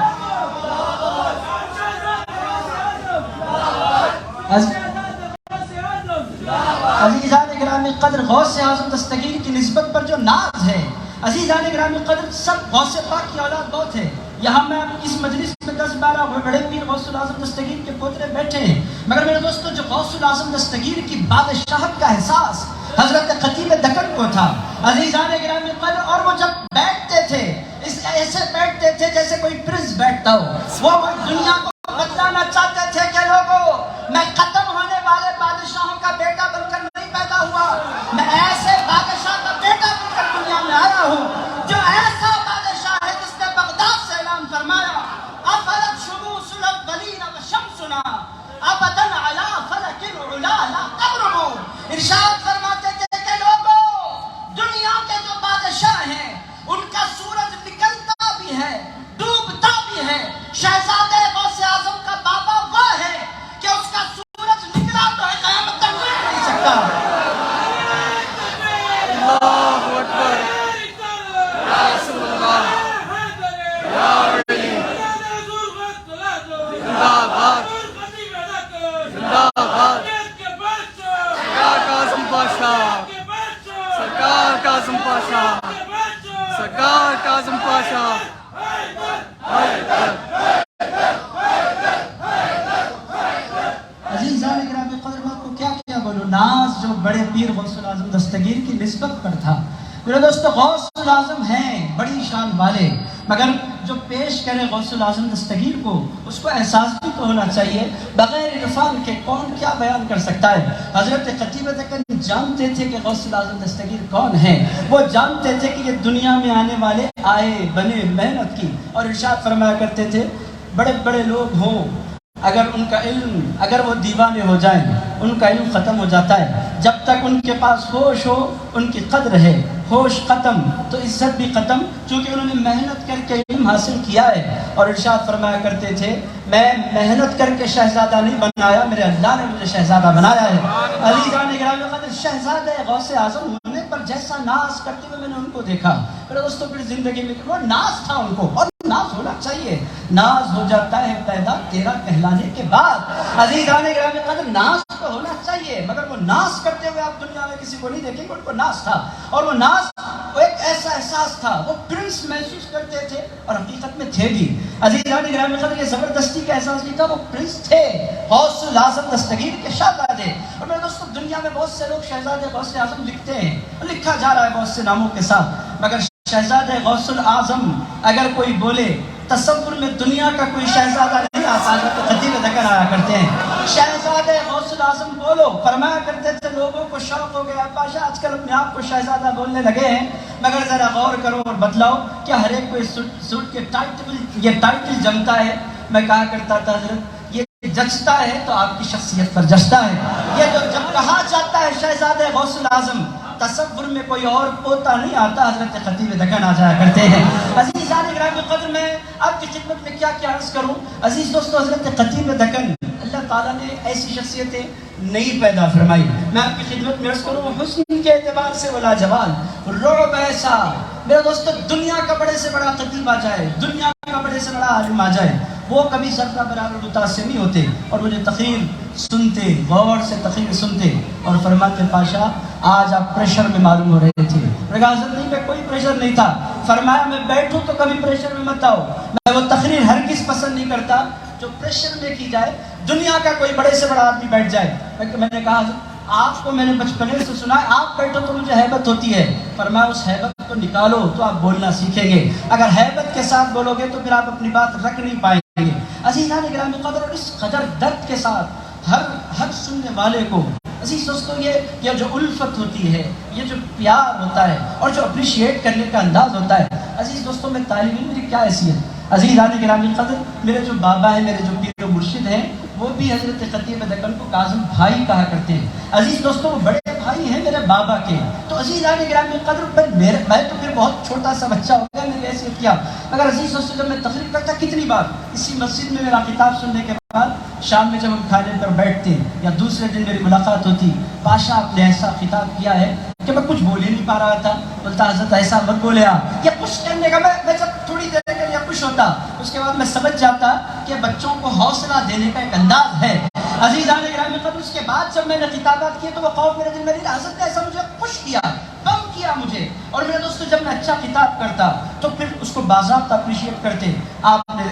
عزیزان گرامی قدر غوث اعظم دستگیر کی نسبت پر جو ناز ہے، عزیزان گرامی قدر سب غوث پاک کی اولاد بہت ہے۔ یہاں میں اس مجلس میں 10-12 بڑے پیر غوث الاعظم دستگیر کے پوترے بیٹھے ہیں، مگر میرے دوستو جو غوث الاعظم دستگیر کی بادشاہت کا احساس حضرت خطیب دکن کو تھا۔ عزیزان گرامی قدر، اور وہ جب بیٹھتے تھے ایسے بیٹھتے تھے جیسے کوئی پرنس بیٹھتا ہو۔ وہ دنیا کو بتلانا چاہتے تھے کہ لوگوں، میں ختم ہونے والے بادشاہوں کا بیٹا بن کر نہیں پیدا ہوا، میں ایسے بادشاہ کا بیٹا بن کر دنیا میں آیا ہوں جو ایسا بادشاہ ہے جس نے بغداد سے اعلان فرمایا افلت شموس الاولین وشمسنا ابدا علی فلک العلا لا تغرب۔ ارشاد فرماتے تھے کہ لوگوں، دنیا کے جو بادشاہ ہیں ان کا سورج نکلتا بھی ہے ڈوبتا بھی ہے، شہزادے غوث اعظم کا بابا وہ ہے کہ اس کا سورج نکلا تو ہے قیامت تک ڈوب نہیں سکتا۔ اللہ اکبر، یا رسول اللہ، یا علی، زندہ باد، زندہ باد، سرکار کاظم پاشا، سرکار کاظم پاشا، سرکار کاظم پاشا۔ عزیزان گرامی قدر میں آپ کو کیا بولوں، ناز جو بڑے پیر غوث الاعظم دستگیر کی نسبت پر تھا۔ میرے دوستو غوث الاعظم ہیں بڑی شان والے، مگر جو پیش کرے غوث الاعظم دستگیر کو اس کو احساس بھی تو ہونا چاہیے۔ بغیر عرفان کے کون کیا بیان کر سکتا ہے؟ حضرت خطیب دکن جانتے تھے کہ غوث الاعظم دستگیر کون ہیں، وہ جانتے تھے کہ یہ دنیا میں آنے والے آئے بنے محنت کی، اور ارشاد فرمایا کرتے تھے بڑے بڑے لوگ ہوں اگر ان کا علم، اگر وہ دیوانے ہو جائیں ان کا علم ختم ہو جاتا ہے، جب تک ان کے پاس ہوش ہو ان کی قدر ہے، ہوش ختم تو عزت بھی ختم، چونکہ انہوں نے محنت کر کے علم حاصل کیا ہے۔ اور ارشاد فرمایا کرتے تھے میں محنت کر کے شہزادہ نہیں بنایا، میرے اللہ نے مجھے شہزادہ بنایا ہے۔ عزیزان گرامی قدر شہزادہ غوث اعظم ہونے پر جیسا ناز کرتے ہوئے میں نے ان کو دیکھا، میرے دوستوں پھر زندگی میں وہ ناز تھا ان کو، اور ناز ہونا چاہیے، ناز ہو جاتا ہے پیدا تیرا کہلانے کے بعد۔ عزیزان گرامی قدر ناز تو ہونا چاہیے، مگر وہ ناز کرتے ہوئے آپ دنیا میں کسی کو نہیں دیکھیں گے، ان کو ناز تھا، اور وہ ناز ایک ایسا احساس تھا، وہ پرنس محسوس کرتے تھے اور حقیقت میں تھے بھی۔ عزیزان گرامی قدر یہ زبردستی کا احساس نہیں تھا، وہ پرنس تھے، غوث الاعظم دستگیر کے شہزادے۔ اور میرے دوستو دنیا میں بہت سے لوگ شہزادے غوث اعظم لکھتے ہیں، لکھا جا رہا ہے بہت سے ناموں کے ساتھ، مگر شہزادہ غوث الاعظم اگر کوئی بولے تصور میں دنیا کا کوئی شہزادہ نہیں آتا، حضرت خطیب دکن آیا کرتے ہیں۔ شہزادے غوث الاعظم بولو فرمایا کرتے تھے لوگوں کو شوق ہو گیا پاشا آج کل اپنے آپ کو شہزادہ بولنے لگے ہیں مگر ذرا غور کرو اور بدلاؤ کیا ہر ایک کو سوٹ کے ٹائٹل جمتا ہے میں کہا کرتا تھا حضرت یہ جچتا ہے تو آپ کی شخصیت پر جچتا ہے یہ جو جب کہا جاتا ہے شہزادے غوث الاعظم تصور میں کوئی اور پوتا نہیں آتا حضرت خطیب دکن آ جایا کرتے ہیں عزیزان گرامی قدر میں آپ کی خدمت میں کیا عرض کروں عزیز دوستو حضرت خطیب دکن اللہ تعالیٰ نے ایسی شخصیتیں نہیں پیدا فرمائی میں آپ کی خدمت میں عرض کروں حسن کے اعتبار سے ولا جوال رعب ایسا میرے دوستو دنیا کا بڑے سے بڑا خطیب آ جائے دنیا کا بڑے سے بڑا عالم آ جائے وہ کبھی ذرہ برابر متاثر نہیں ہوتے اور مجھے تقریر سنتے غور سے تقریر سنتے اور فرماتے پاشا آج آپ پریشر میں معلوم ہو رہے تھے حضرت نہیں میں کوئی پریشر نہیں تھا فرمایا میں بیٹھوں تو کبھی پریشر میں مت آؤ میں وہ تقریر ہرگز پسند نہیں کرتا جو پریشر میں کی جائے دنیا کا کوئی بڑے سے بڑا آدمی بیٹھ جائے میں نے کہا آپ کو میں نے بچپنے سے سنا ہے آپ بیٹھو تو مجھے ہیبت ہوتی ہے فرمایا اس ہیبت کو نکالو تو آپ بولنا سیکھیں گے اگر ہیبت کے ساتھ بولو گے تو پھر آپ اپنی بات رکھ نہیں پائیں گے عزیزان گرامی قدر اور اس قدر درد کے ساتھ ہر سننے والے کو عزیز دوستو یہ جو الفت ہوتی ہے یہ جو پیار ہوتا ہے اور جو اپریشیٹ کرنے کا انداز ہوتا ہے عزیز دوستو میں طالب علم میری کیا حیثیت عزیزان گرامی قدر میرے جو بابا ہیں میرے جو پیر و مرشد ہیں وہ بھی حضرت خطیب دکن کو کاظم بھائی کہا کرتے ہیں عزیز دوستو وہ بڑے بھائی ہیں میرے بابا کے تو عزیزان گرامی قدر پر میں تو پھر بہت چھوٹا سا بچہ ہو گیا میری حیثیت کیا مگر عزیز دوستو جب میں تقریر کرتا کتنی بار اسی مسجد میں میرا کتاب سننے کے بعد شام میں جب ہم کھانے پر بیٹھتے یا دوسرے دن میری ملاقات ہوتی پاشا آپ نے ایسا خطاب کیا ہے کہ میں کچھ بول ہی نہیں پا رہا تھا بولتا حضرت ایسا مت بولے آپ یا کچھ کرنے کا میں جب تھوڑی دیر کے لیے خوش ہوتا اس کے بعد میں سمجھ جاتا کہ بچوں کو حوصلہ دینے کا ایک انداز ہے عزیزان گرامی قدر اس کے بعد جب میں نے خطابات کیے تو وہ خوف میرے دل میں نہیں حضرت نے ایسا مجھے خوش کیا غم کیا مجھے اور میرے دوستو جب میں اچھا خطاب کرتا تو پھر اس کو باضابطہ اپریشیٹ کرتے آپ نے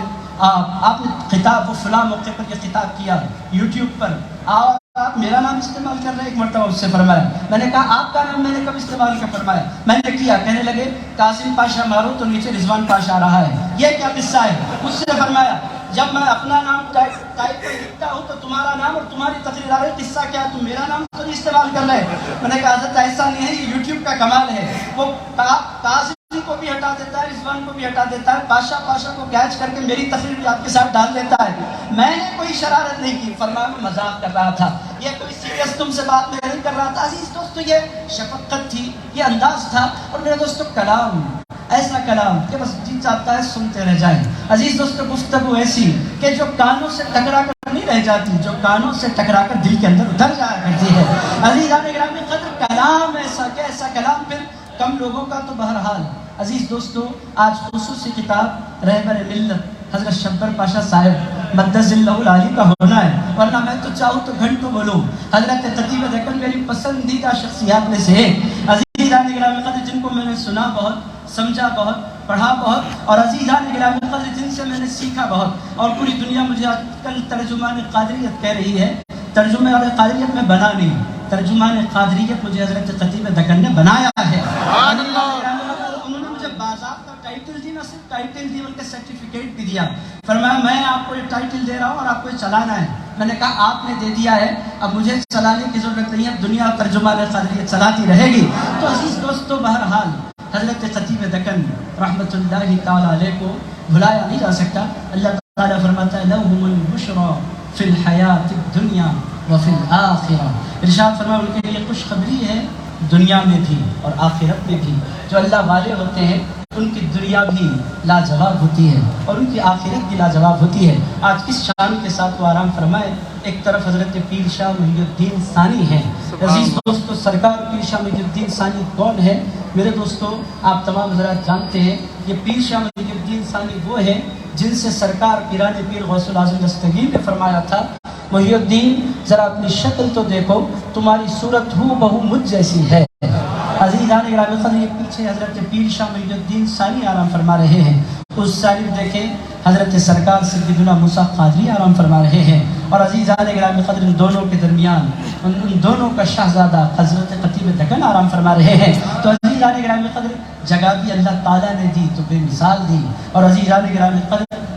خطاب وہ فلاں موقع پر یہ خطاب کیا یوٹیوب پر آپ میرا نام استعمال کر رہے ہیں ایک مرتبہ اس سے فرمایا میں نے کہا آپ کا نام میں نے کب استعمال کیا فرمایا میں نے کیا کہنے لگے قاسم پاشا مارو تو نیچے رضوان پاشا آ رہا ہے یہ کیا قصہ ہے مجھ سے فرمایا جب میں اپنا نام ٹائپ پر لکھتا ہوں تو تمہارا نام اور تمہاری تقریر آ رہی قصہ کیا تم میرا نام تو نہیں استعمال کر رہے میں نے کہا حضرت ایسا نہیں ہے یہ یوٹیوب کا کمال ہے وہ قاسم کو بھی ہٹا دیتا ہے رضوان کو بھی ہٹا دیتا ہے پاشا کو کیچ کر کے میری تقریر بھی آپ کے ساتھ ڈال دیتا ہے میں نے کوئی شرارت نہیں کی فرمایا میں مذاق کر رہا تھا یہ کوئی سیریس تم سے بات میں نہیں کر رہا تھا عزیز دوستو یہ شفقت تھی یہ انداز تھا اور میرے دوستو کلام ایسا کلام کہ بس جی چاہتا ہے سنتے رہ جائیں عزیز دوستو گفتگو ایسی کہ جو کانوں سے ٹکرا کر نہیں رہ جاتی جو کانوں سے ٹکرا کر دل کے اندر اتر جایا کرتی ہے عزیزان گرامی قدر کلام ایسا کہ ایسا کلام پھر کم لوگوں کا تو بہرحال عزیز دوستو آج خصوصی کتاب رہبر ملت حضرت شبر پاشا صاحب مدذ اللہ العالی کا ہونا ہے ورنہ میں تو چاہوں تو گھنٹوں بولوں حضرت خطیب دکن میری پسندیدہ شخصیات میں سے ہے عزیزان گرامی قدر جن کو میں نے سنا بہت سمجھا بہت پڑھا بہت اور عزیزان گرامی قدر جن سے میں نے سیکھا بہت اور پوری دنیا مجھے آج کل ترجمان قادریت کہہ رہی ہے ترجمے والے قادریت میں بنا نہیں ترجمان قادریت مجھے حضرت خطیب دکن نے بنایا ہے انہوں نے مجھے باضابطہ ٹائٹل دی نہ صرف ٹائٹل دی بلکہ سرٹیفکیٹ بھی دیا فرمایا میں آپ کو یہ ٹائٹل دے رہا ہوں اور آپ کو یہ چلانا ہے میں نے کہا آپ نے دے دیا ہے اب مجھے چلانے کی ضرورت نہیں ہے دنیا ترجمان قادریت چلاتی رہے گی تو عزیز دوستو بہرحال حضرت خطیب دکن رحمت اللہ تعالیٰ علیہ کو بھلایا نہیں جا سکتا اللہ تعالیٰ فرماتا ہے لَهُمُ الْبُشْرَى فِي الْحَيَاةِ الدُّنْيَا وَفِي الْآخِرَةِ ارشاد فرمایا ان کے لیے خوشخبری ہے دنیا میں بھی اور آخرت میں بھی جو اللہ والے ہوتے ہیں ان کی دنیا بھی لاجواب ہوتی ہے اور ان کی آخرت بھی لاجواب ہوتی ہے آج کس شان کے ساتھ وہ آرام فرمائے ایک طرف حضرت پیر شاہ محی الدین ثانی ہیں عزیز دوستو سرکار پیر شاہ محی الدین ثانی کون ہے میرے دوستو آپ تمام حضرات جانتے ہیں یہ پیر شاہ محی الدین ثانی وہ ہیں جن سے سرکار پیران پیر غوث الاعظم دستگیر نے فرمایا تھا محی الدین ذرا اپنی شکل تو دیکھو تمہاری صورت ہو بہو مجھ جیسی ہے عزیزان گرامی قدر یہ پیچھے حضرت پیر شاہ محی الدین ثانی آرام فرما رہے ہیں اس سالب دیکھیں حضرت سرکار سیدنا موسیٰ قادری آرام فرما رہے ہیں اور عزیزان گرامی قدر ان دونوں کے درمیان ان دونوں کا شہزادہ حضرت خطیب دکن آرام فرما رہے ہیں تو عزیزان گرامی قدر جگہ بھی اللہ تعالیٰ نے دی تو بے مثال دی اور عزیزان گرامی قدر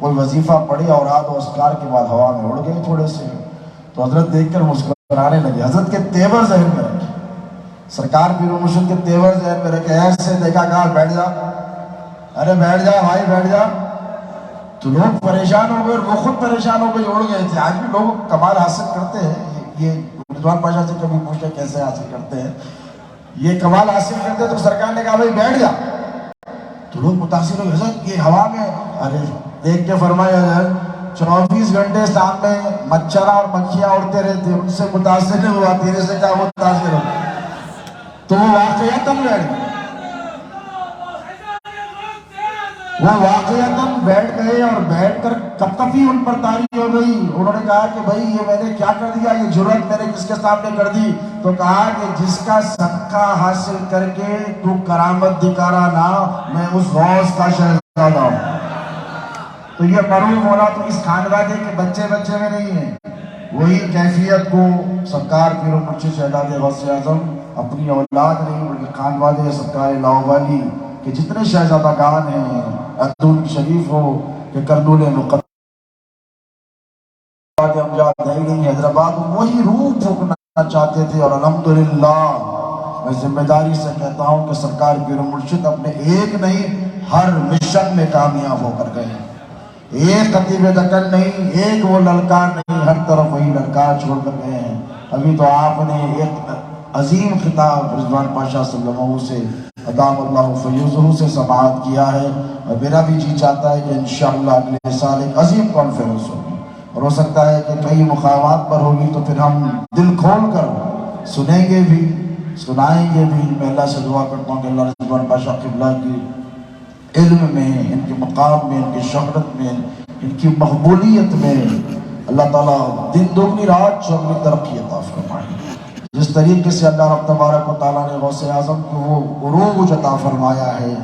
کوئی وظیفہ پڑھی اور رات و اسکار کے بعد ہوا میں اڑ گئے تھوڑے سے، تو حضرت دیکھ کر مسکرانے لگے. حضرت کے تیور ذہن میں رکھے، سرکار پیر و مرشد کے تیور ذہن میں رکھے. ایسے دیکھا کہا بیٹھ جا، ارے بیٹھ جا بھائی بیٹھ جا. تو لوگ پریشان ہو گئے، وہ خود پریشان ہو گئے، اڑ گئے تھے. آج بھی لوگ کمال حاصل کرتے ہیں. یہ رضوان پاشا سے کبھی پوچھے کیسے حاصل کرتے ہیں، یہ کمال حاصل کرتے ہیں. تو سرکار نے کہا بھائی بیٹھ جا. تو لوگ متاثر ہو، حضرت یہ ہوا میں، ارے دیکھ کے فرمایا حضرت 24 گھنٹے سامنے مچھر اور مکھیاں اڑتے رہتے، ان سے متاثر نہیں ہوا، تیرے سے کیا متاثر ہو. تو وہ واقعیتاً بیٹھ گئے، وہ واقعیتاً بیٹھ گئے اور بیٹھ کر کب کبھی ان پر طاری ہو گئی. انہوں نے کہا کہ بھائی یہ میں نے کیا کر دیا، یہ جرات میں نے کس کے سامنے کر دی. تو کہا کہ جس کا صدقہ حاصل کر کے تو کرامت دکھا رہا نا، میں اس غوث کا شہزادہ ہوں. تو یہ مرحوم مولا تو اس خاندانے کے بچے میں نہیں ہیں. وہی کیفیت کو سرکار پیر و مرشد شہزادے غوث اعظم اپنی اولاد نہیں بلکہ خاندانے سرکار لاہوری کہ جتنے شہزادہ گان ہیں، عدول شریف ہو کہ کرنول مقدم امجاد دہلی حیدرآباد، وہی روح پھونکنا چاہتے تھے. اور الحمدللہ میں ذمہ داری سے کہتا ہوں کہ سرکار پیر و مرشد اپنے ایک نہیں ہر مشن میں کامیاب ہو کر گئے ہیں. ایک خطیب دکن نہیں، ایک وہ للکار نہیں، ہر طرف وہی للکار چھوڑ کر گئے ہیں. ابھی تو آپ نے ایک عظیم خطاب رضوان پاشا صلی اللہ علیہ وسلم سے ادام اللہ فیوزہ سے سماعت کیا ہے. اور میرا بھی جی چاہتا ہے کہ انشاءاللہ اگلے سال ایک عظیم کانفرنس ہوگی، اور ہو سکتا ہے کہ کئی مقامات پر ہوگی، تو پھر ہم دل کھول کر سنیں گے بھی سنائیں گے بھی. میں اللہ سے دعا کرتا ہوں کہ اللہ رضوان پاشا قبلہ کی علم میں، ان کے مقام میں، ان کی شہرت میں، ان کی مقبولیت میں اللہ تعالیٰ دن دوگنی رات چوگنی ترقی عطا فرمائے. جس طریقے سے اللہ رب تبارک و تعالیٰ نے غوث اعظم کو وہ عروج عطا فرمایا ہے،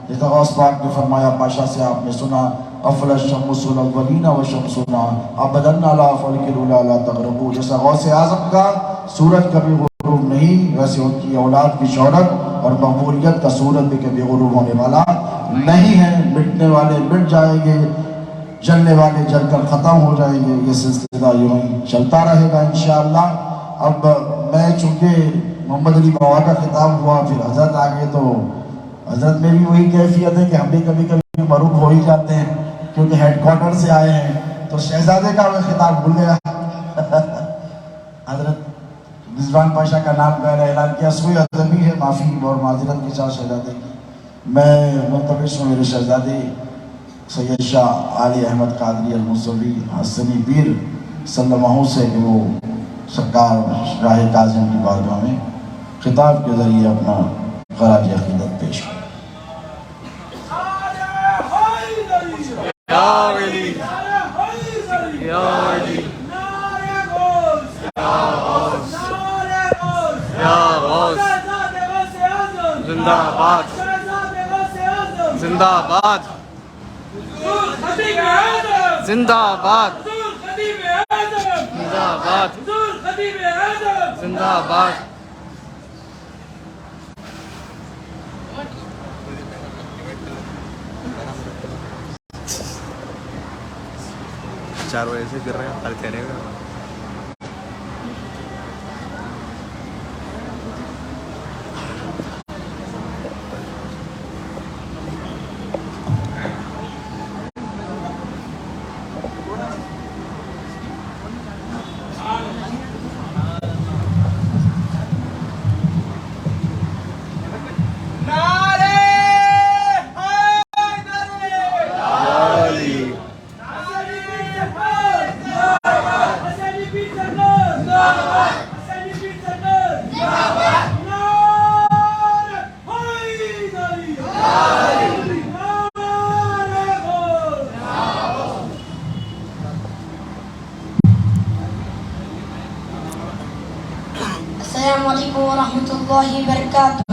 جس طرح غوث پاک نے فرمایا، پاشا سے آپ نے سنا، افل الشمس الاولین و شمسنا ابدن علی فلک الاولی لا تغربوا. جیسا غوث اعظم کا سورج کبھی غروب نہیں، ویسے ان کی اولاد کی شہرت اور مقبولیت کا سورج بھی کبھی غروب ہونے والا نہیں ہے. مٹنے والے مٹ جائیں گے، جلنے والے جل کر ختم ہو جائیں گے. یہ سلسلہ یوں ہی چلتا رہے گا انشاءاللہ. اب میں چونکہ محمد علی بابا کا خطاب ہوا، پھر حضرت آگے، تو حضرت میں بھی وہی کیفیت ہے کہ ہم بھی کبھی کبھی مروب ہو ہی جاتے ہیں، کیونکہ ہیڈ کوارٹر سے آئے ہیں. تو شہزادے کا وہ خطاب بھول گیا. حضرت رضوان پاشا کا نام کا اعلان کیا، سوئی ادبی ہے، معافی اور معذرت کے ساتھ شہزادے کی. میں ملتمس ہوں میرے شہزادے سید شاہ علی احمد قادری الموسوی حسنی پیر صلی اللہ علیہ وسلم سے کہ وہ سرکار راہ کاظم کی بارگاہ میں خطاب کے ذریعے اپنا خراج عقیدت پیش کریں. یا ویلی یا ویلی یا غوث زندہ باد زندہ باد زندہ باد زندہ باد زندہ باد. چار بجے سے گر رہے ہیں، کل کہنے گا السلام علیکم ورحمۃ اللہ وبرکاتہ.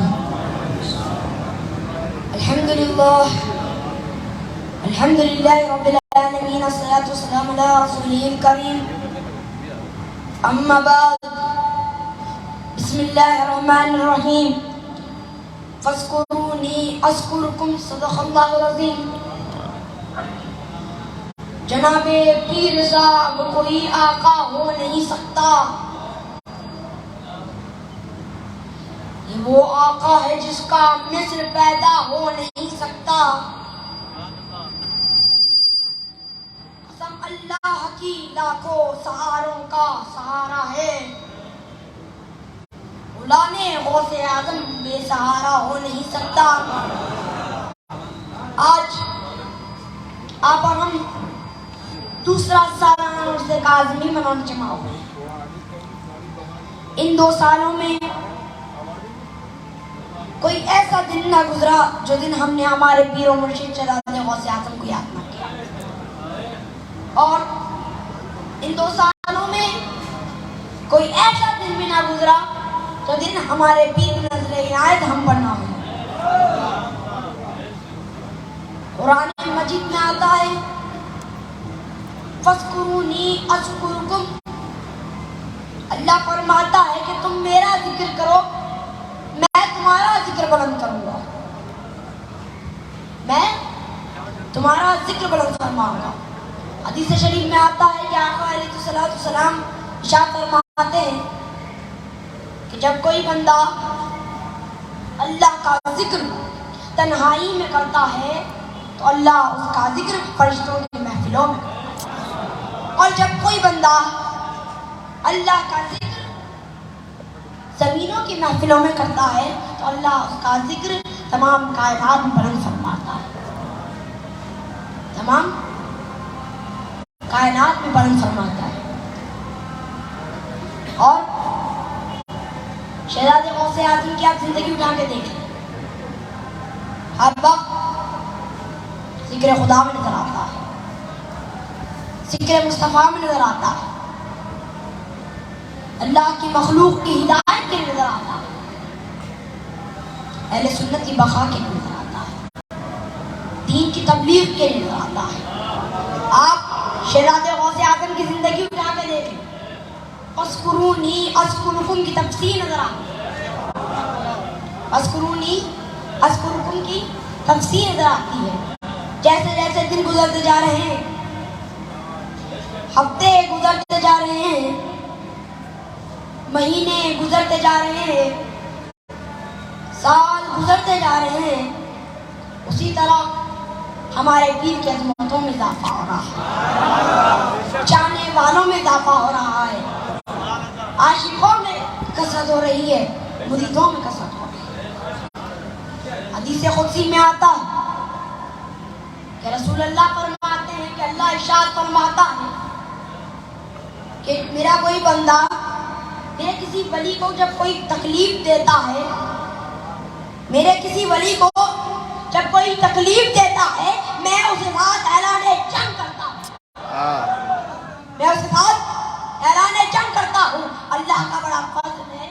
الحمدللہ رب العالمین، الصلاة والسلام علی رسولہ الکریم. اما بعد، بسم اللہ الرحمن الرحیم. فاذکرونی اذکرکم، صدق اللہ العظیم. جناب پیر صاحب کوئی آقا ہو نہیں سکتا، یہ وہ آقا ہے جس کا مثل پیدا ہو نہیں سکتا۔ قسم اللہ کی لاکھوں سہاروں کا سہارا ہے، غلام غوث اعظم بے سہارا ہو نہیں سکتا۔ آج آپ اور ہم دوسرا سالانہ عرس کاظمی منانے جمع ہوئے۔ ان 2 سالوں میں کوئی ایسا دن نہ گزرا جو دن ہم نے ہمارے پیر و مرشد شہزادے غوث اعظم کو یاد نہ کیا، اور ان 2 سالوں میں کوئی ایسا دن بھی نہ گزرا جو دن ہمارے پیر نظر عنایت ہم پر نہ ہوئی۔ قرآن مجید میں آتا ہے فَاذْكُرُونِي أَذْكُرْكُمْ، اللہ فرماتا ہے کہ تم میرا ذکر کرو، میں تمہارا ذکر بلند کروں گا، میں تمہارا ذکر بلند فرماؤں گا۔ حدیث شریف میں آتا ہے کہ آقا علیہ السلام ارشاد فرماتے ہیں کہ جب کوئی بندہ اللہ کا ذکر تنہائی میں کرتا ہے تو اللہ اس کا ذکر فرشتوں کی محفلوں میں کرتا ہے، اور جب کوئی بندہ اللہ کا ذکر زمینوں کی محفلوں میں کرتا ہے تو اللہ اس کا ذکر تمام کائنات میں بلند فرماتا ہے، تمام کائنات میں بلند فرماتا ہے۔ اور شہزادے غوث اعظم کی آپ زندگی اٹھا کے دیکھیں، ہر وقت ذکر خدا میں نظر آتا ہے، ذکر مصطفیٰ میں نظر آتا ہے، اللہ کی مخلوق کی ہدایت کے نظر آتا ہے، اہل سنت کی بقا کے نظر آتا ہے، دین کی تبلیغ کے نظر آتا ہے۔ آپ شہزادے غوث اعظم کی زندگی اٹھا کے دیکھیں، اذکرونی اذکرکم کی تفسیر نظر آتی ہے، اذکرونی اذکرکم کی تفسیر نظر آتی ہے۔ جیسے جیسے دن گزرتے جا رہے ہیں، ہفتے گزرتے جا رہے ہیں، مہینے گزرتے جا رہے ہیں، سال گزرتے جا رہے ہیں، اسی طرح ہمارے پیر کی عظمتوں میں اضافہ ہو رہا ہے، جانے والوں میں اضافہ ہو رہا ہے، عاشقوں میں کثرت ہو رہی ہے، مریدوں میں کثرت ہو رہی ہے۔ حدیث قدسی میں آتا ہے کہ رسول اللہ فرماتے ہیں کہ اللہ ارشاد فرماتا ہے کہ میرا کوئی بندہ میرے کسی ولی کو جب کوئی تکلیف دیتا ہے، میرے کسی ولی کو جب کوئی تکلیف دیتا ہے، میں اس کے ساتھ اعلان جنگ کرتا ہوں، میں اس کے ساتھ اعلان جنگ کرتا ہوں۔ اللہ کا بڑا فضل ہے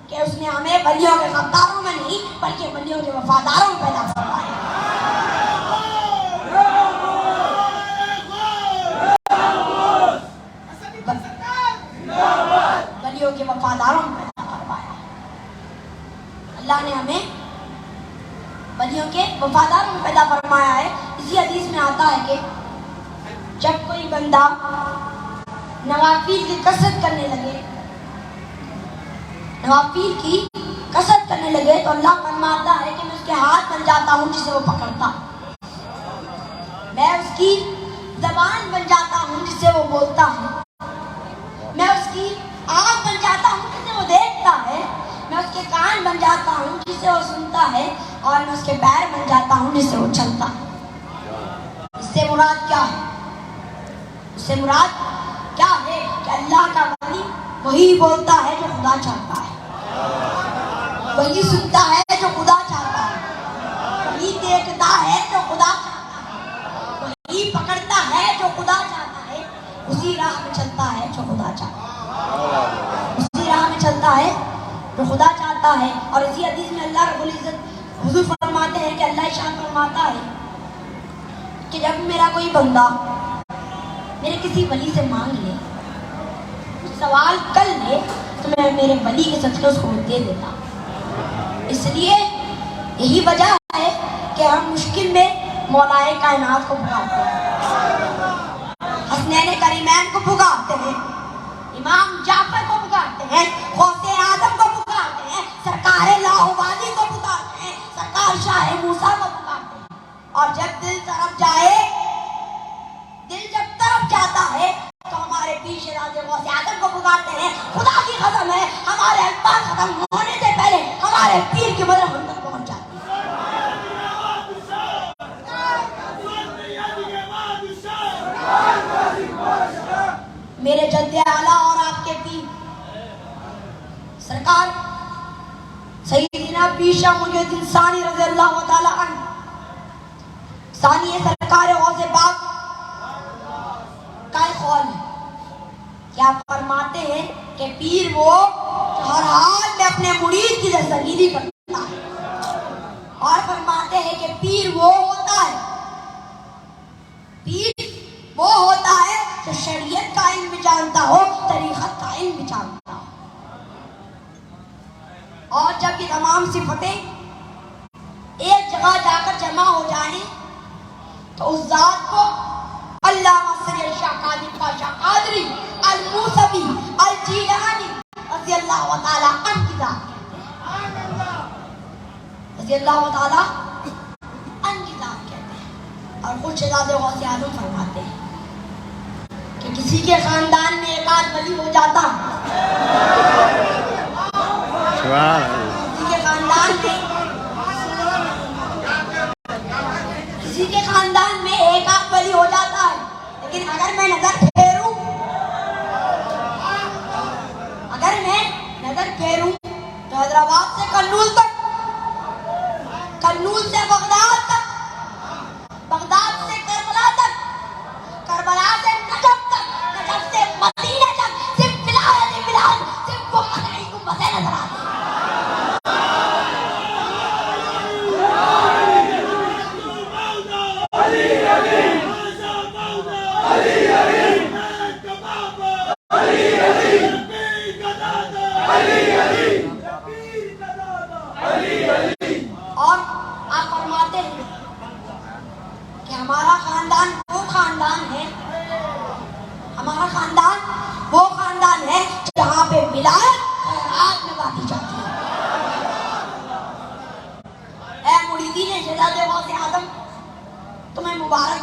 کہ اس نے ہمیں ولیوں کے غداروں میں نہیں بلکہ ولیوں کے وفاداروں میں پیدا فرمایا۔ ولیوں کے وفاداروں میں پیدا فرمایا، اللہ نے ہمیں ولیوں کے وفاداروں میں پیدا فرمایا ہے۔ اسی حدیث میں آتا ہے کہ جب کوئی بندہ نوافل کی کثرت کرنے لگے، نوافل کی کثرت کرنے لگے تو اللہ فرماتا ہے کہ میں اس کے ہاتھ بن جاتا ہوں جسے وہ پکڑتا، میں اس کی زبان بن جاتا ہوں جس سے وہ بولتا ہے، میں اس کی آنکھ بن جاتا ہوں جسے وہ دیکھتا ہے، میں اس کے کان بن جاتا ہوں جس سے وہ سنتا ہے، اور میں اس کے پیر بن جاتا ہوں جس سے وہ چلتا ہے۔ اس سے مراد کیا ہے؟ اس سے مراد کیا ہے کہ اللہ کا ولی وہی بولتا ہے جو خدا چاہتا ہے، وہی سنتا ہے جو خدا چاہتا ہے، وہی دیکھتا ہے جو خدا چاہتا ہے، وہی پکڑتا ہے جو خدا چاہتا ہے، اسی راہ میں چلتا ہے جو خدا چاہتا ہے، اسی راہ میں چلتا ہے جو خدا چاہتا ہے۔ اور اسی حدیث میں اللہ رب العزت حضور فرماتے ہیں کہ اللہ ارشاد فرماتا ہے کہ جب میرا کوئی بندہ میرے کسی ولی سے مانگ لے، سوال کر لے، تو میں میرے ولی کے صدقے اس کو دے دیتا۔ اس لیے یہی وجہ ہے کہ ہم مشکل میں مولا کائنات کو پکارتے ہیں، حسنین کریمین کو پکارتے ہیں، امام جعفر کو پکارتے ہیں، غوث اعظم کو پکارتے ہیں، سرکار لاہوردی کو پکارتے ہیں، سرکار شاہ موسیٰ کو پکارتے ہیں. اور جب دل طرف جائے، دل جب طرف جاتا ہے تو ہمارے پیر شیراز غوث اعظم کو پکارتے ہیں. خدا کی قسم ہے ہمارے الفاظ ختم ہونے سے پہلے ہمارے پیر کی مدد ہم تک پہنچ جاتی ہے. میرے جد اعلیٰ اور آپ کے پیر سرکار سیدنا پیر شاہ محی الدین ثانی رضی اللہ تعالیٰ عنہ، ثانی سرکار غوث پاک کا ایک قول ہے. کیا فرماتے ہیں کہ پیر وہ ہر حال میں اپنے مرید کی دستگیری کرتا ہے، اور فرماتے ہیں کہ پیر وہ ہوتا ہے، پیر وہ ہوتا ہے جو شریعت کا علم بھی جانتا ہو، طریقت کا علم بھی جانتا ہو. اور جب یہ تمام صفتیں ایک جگہ جا کر جمع ہو جائیں تو اس ذات کو علامہ سید شاہ قادری پاشا قادری الموسوی الجیلانی رضی اللہ تعالیٰ عنہ کی ذات کہتے ہیں، رضی اللہ تعالیٰ عنہ کی ذات کہتے ہیں. اور خود شہزادے غوث اعظم فرماتے ہیں کہ کسی کے خاندان میں ایک آدھ ولی ہو جاتا، کسی کے خاندان میں ایک آدھ ولی ہو جاتا ہے، لیکن اگر میں نظر پھیروں تو حیدرآباد سے کرنول تک، کرنول سے بغداد تک، بغداد سے کربلا تک، کربلا سے نجف تک، نجف سے مدینہ تک، صرف بلال صرف وہ مدنی گنبدیں نظر آتی ہیں. اور آپ فرماتے ہیں کہ ہمارا خاندان وہ خاندان ہے، ہمارا خاندان وہ خاندان ہے جہاں پہ ولایت خیرات میں بانٹی جاتی ہے. اے مریدین شہزادے غوث اعظم، تمہیں مبارک،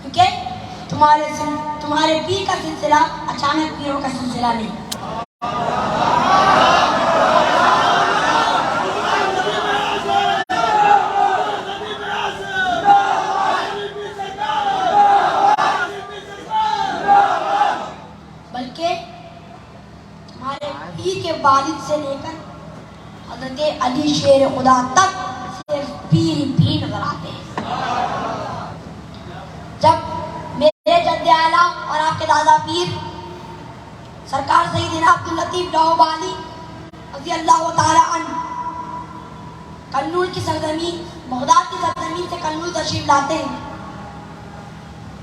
کیونکہ تمہارے پیر کا سلسلہ اچانک پیروں کا سلسلہ نہیں. بلکہ تمہارے پیر کے والد سے لے کر حضرت علی شیر خدا تک صرف پیر ہی پیر نظر آتے ہیں. جب میرے جد اعلیٰ اور آپ کے دادا پیر سرکار سیدنا عبداللطیف لاہوردی رضی اللہ تعالیٰ عنہ کرنول کی سرزمین، بغداد کی سرزمین سے کرنول تشریف لاتے ہیں،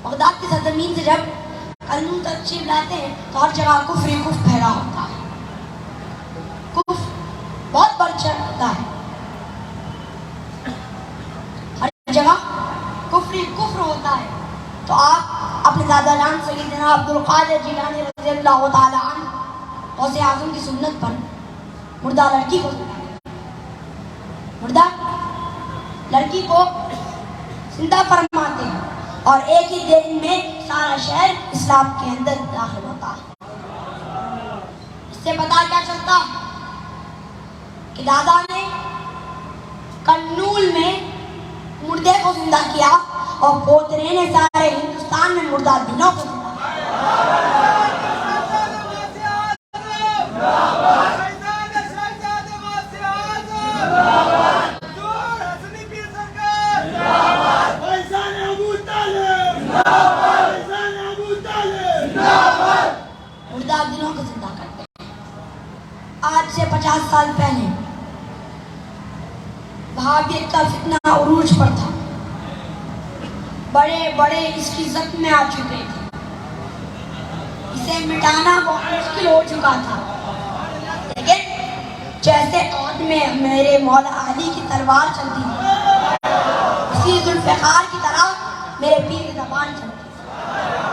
بغداد کی سرزمین سے جب کرنول تشریف لاتے ہیں تو ہر جگہ کفر ہی کفر پھیلا ہوتا ہے، کفر بہت بڑھ چڑھتا ہے، ہر جگہ کفر ہی کفر ہوتا ہے. تو آپ اپنے دادا جان سیدنا عبدالقادر جیلانی رضی اللہ تعالیٰ عنہ غوث اعظم کی سنت پر مردہ لڑکی کو زندہ فرماتے ہیں اور ایک ہی دن میں سارا شہر اسلام کے اندر داخل ہوتا ہے. اس سے پتہ کیا چلتا کہ دادا نے کرنول میں مردے کو زندہ کیا اور پوترے نے سارے ہندوستان میں مردہ دلوں کو زندہ مردہ دلوں کو زندہ کرتے ہیں. آج سے 50 سال پہلے وہابیت کا فتنہ عروج پر تھا، بڑے بڑے اس کی زد میں آ چکے تھے، اسے مٹانا بہت مشکل ہو چکا تھا، لیکن جیسے عہد میں میرے مولا علی کی تلوار چلتی تھی، اسی ذوالفقار کی طرح میرے پیر کی زبان چلتی تھی.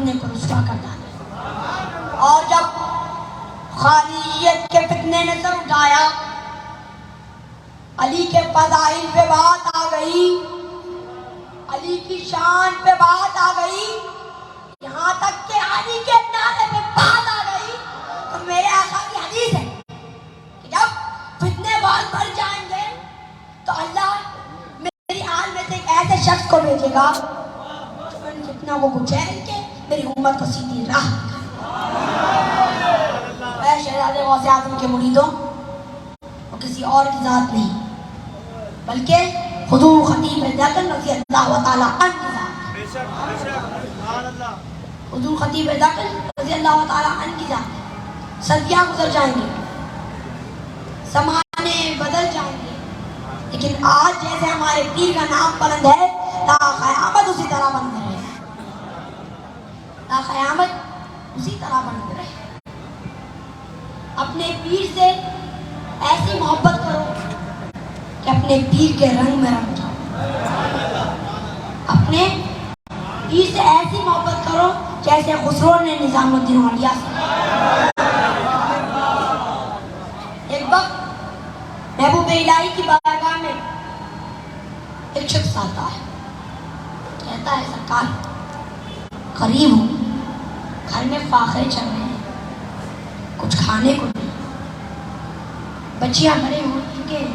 اپنے کو رسوا کر ڈالا. اور جب خارجیت کے فتنے نے سر اٹھایا, علی کے فضائل پہ بات آ گئی, علی کی شان پہ بات آ گئی, یہاں تک کہ علی کے نعرے پہ بات آ گئی, تو میرے آقا کی حدیث ہے کہ جب فتنے بات بڑھ جائیں گے تو اللہ میری آل میں سے ایک ایسے شخص کو بھیجے گا جو ان فتنوں کو کچیل کے میری امت کو سیدھی راہ دکھائے. اے شہزادے غوث اعظم کے مریدوں, وہ کسی اور کی ذات نہیں بلکہ حضور خطیب دکن رضی اللہ تعالیٰ عنہ کی ذات. حضور خطیب دکن رضی اللہ تعالیٰ عنہ کی ذات. صدیاں گزر جائیں گے, زمانے بدل جائیں گے, لیکن آج جیسے ہمارے پیر کا نام بلند ہے, تا قیامت اسی طرح بلند رہے, تا قیامت اسی طرح بلند رہے. اپنے پیر سے ایسی محبت کرو کہ اپنے پیر کے رنگ میں رنگ جاؤ. اپنے پیر سے ایسی محبت کرو جیسے خسرو نے نظام الدین اولیاء سے. ایک وقت محبوب الہی کی بارگاہ میں ایک شخص آتا ہے, کہتا ہے سرکار غریب ہوں, گھر میں فاقے چل رہے ہیں, کچھ کھانے کو نہیں, بچیاں بڑے ہو چکے ہیں,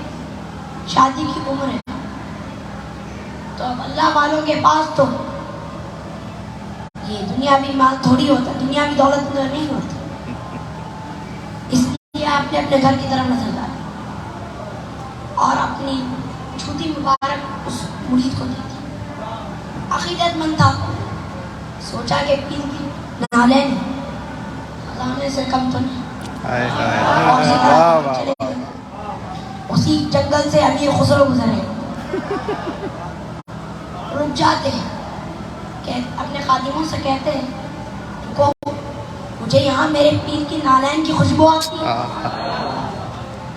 شادی کی عمر ہے, تو اب اللہ والوں کے پاس تو یہ دنیاوی مال تھوڑی ہوتا, دنیاوی دولت نہیں ہوتا, اس لیے آپ نے اپنے گھر کی طرف نظر ڈالی اور اپنی چھوٹی مبارک اس مرید کو دی تھی. عقیدت مند تھا, سوچا کہ پیر کی نالین خزانے سے کم تو نہیں, اور اسی طرح چلے گئے. اسی جنگل سے امیر خسرو گزرے, رک جاتے ہیں, کہ اپنے خادموں سے کہتے ہیں کو مجھے یہاں میرے پیر کی نالین کی خوشبو آتی ہے,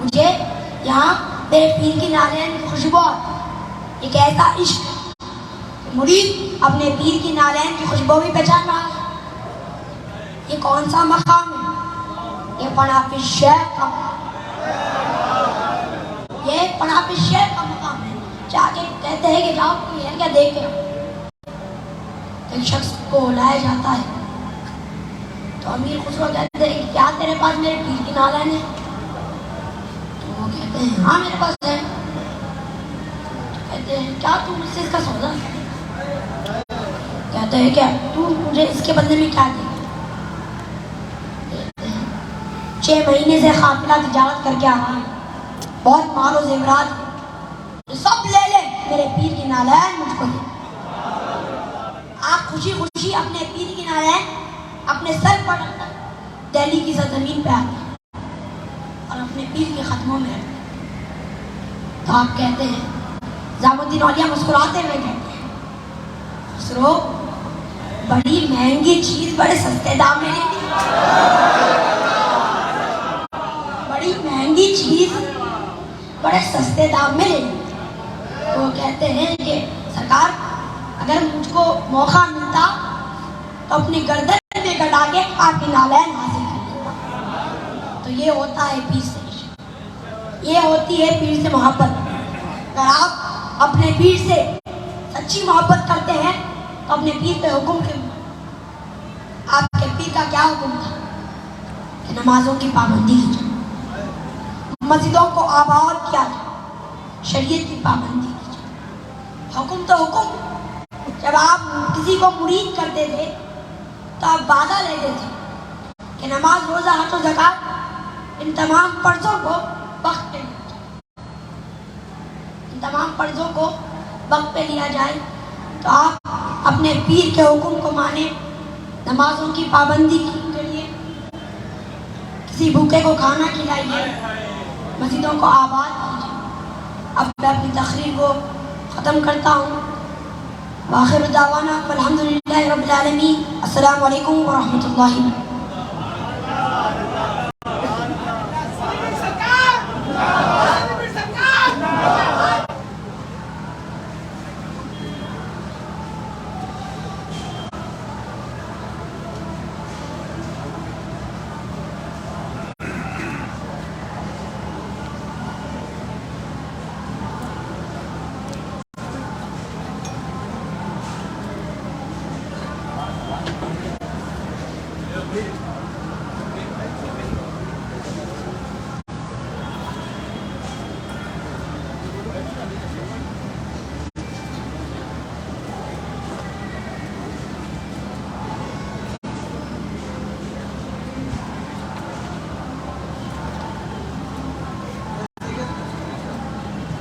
مجھے یہاں میرے پیر کی نالین کی خوشبو آتی ہے. ایک ایسا عشق مرید اپنے پیر کی نالین کی خوشبو بھی پہچان رہا ہے. یہ کون سا مقام ہے؟ یہ پناہ شیخ کا, یہ پناہ شیخ کا مقام ہے. جا کے کہتے ہیں کہ جاؤ کوئی ہے کیا دیکھ کے. ایک شخص کو لایا جاتا ہے تو امیر خسرو کہتے ہیں کہ کیا تیرے پاس میرے پیر کی نالین ہے؟ تو وہ کہتے ہیں ہاں میرے پاس ہے. کہتے ہیں کیا تو مجھ سے اس کا سودا؟ کہتے ہیں کیا تو مجھے اس کے بدلے میں کیا دے گا؟ 6 مہینے سے قافلہ تجارت کر کے آ رہا ہے, بہت مال و زیورات, سب لے لے, میرے پیر کی نالین مجھ کو دے. آپ خوشی خوشی اپنے پیر کی نالین اپنے سر پر رکھ کر دہلی کی سرزمین پہ آتے ہیں اور اپنے پیر کے ختموں میں رکھتے ہیں. تو آپ کہتے ہیں, نظام الدین اولیاء مسکراتے ہوئے کہتے ہیں خسرو بڑی مہنگی چیز بڑے سستے دام میں لے لی, بڑی مہنگی چیز بڑے سستے دام میں لے لی. تو وہ کہتے ہیں کہ سرکار اگر مجھ کو موقع ملتا تو اپنی گردن میں کٹا کے آپ کی نالین حاصل کر لیتا. تو یہ ہوتا ہے پیر سے عشق, یہ ہوتی ہے پیر سے محبت. اگر آپ اپنے پیر سے سچی محبت کرتے ہیں تو اپنے پیر کے حکم کے, آپ کے پیر کا کیا حکم تھا کہ نمازوں کی پابندی کی جائے, مسجدوں کو آباد کیا جائے, شریعت کی پابندی کی جائے. حکم تو حکم. جب آپ کسی کو مرید کرتے تھے تو آپ وعدہ لیتے تھے کہ نماز, روزہ, حج و زکات ان تمام فرضوں کو وقت پہ لیا جائے, ان تمام فرضوں کو وقت پہ لیا جائے. تو آپ اپنے پیر کے حکم کو مانیں, نمازوں کی پابندی کریے, کسی بھوکے کو کھانا کھلائیے, مسجدوں کو آباد کیجیے. اب میں اپنی تقریر کو ختم کرتا ہوں. وآخر دعوانا الحمدللہ رب العالمین. السلام علیکم ورحمۃ اللہ وبرکاتہ.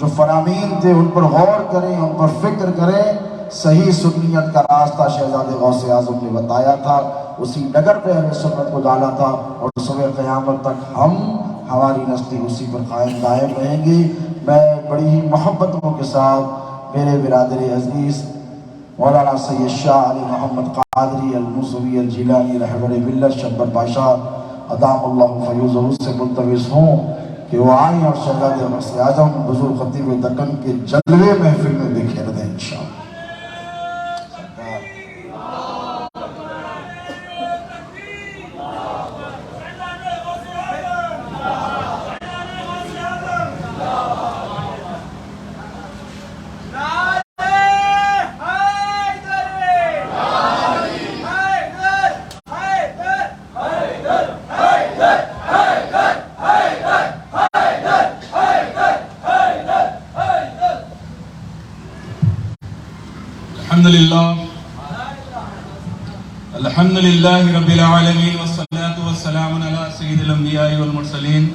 جو فرامین تھے ان پر غور کریں، ان پر فکر کریں. صحیح سنیت کا راستہ شہزادے غوث اعظم نے بتایا تھا، اسی ڈگر پہ اہل سنت کو ڈالا تھا، اور صبح قیامت تک ہماری نسلی اسی پر قائم دائم رہیں گی. میں بڑی ہی محبتوں کے ساتھ میرے برادر عزیز مولانا سید شاہ علی محمد قادری الموسوی الجیلانی رہبر ملت شبر پاشا ادام اللہ فیوزہ سے ملتمس ہوں کہ وہ آئیں اور شہزادے غوث اعظم حضور خطیب دکن کے جلوے محفل میں بکھیر دیں انشاءاللہ. الحمد للہ رب العالمین والصلاة والسلام علی سید الانبیاء والمرسلین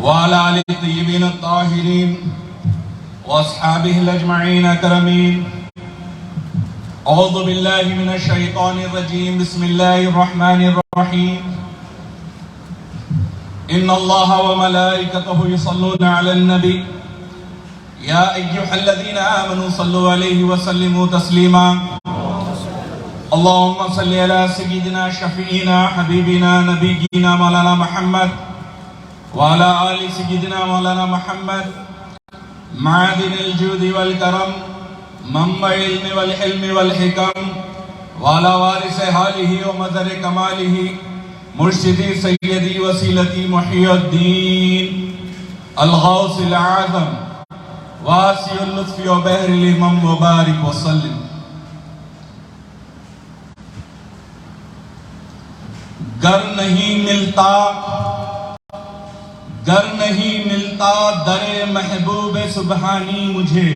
وعلی آلہ الطیبین الطاہرین واصحابہ الاجمعین اکرمین. اعوذ باللہ من الشیطان الرجیم. بسم اللہ الرحمن الرحیم. ان اللہ وملائکتہ یصلون علی النبی یا ایہا الذین آمنوا صلوا علیہ وسلموا تسلیما. اللہم صلی علی سیدنا شفیعنا حبیبنا نبینا مولانا محمد وعلی آل سیدنا مولانا محمد معدن الجود والکرم منبع العلم والحلم والحکم وعلی وارث حالہ ومظہر کمالہ مرشدی سیدی وسیلتی محی الدین الغوث العظم واسع اللطف وبحر الہمم وبارک وسلم. گر نہیں ملتا در محبوب سبحانی مجھے،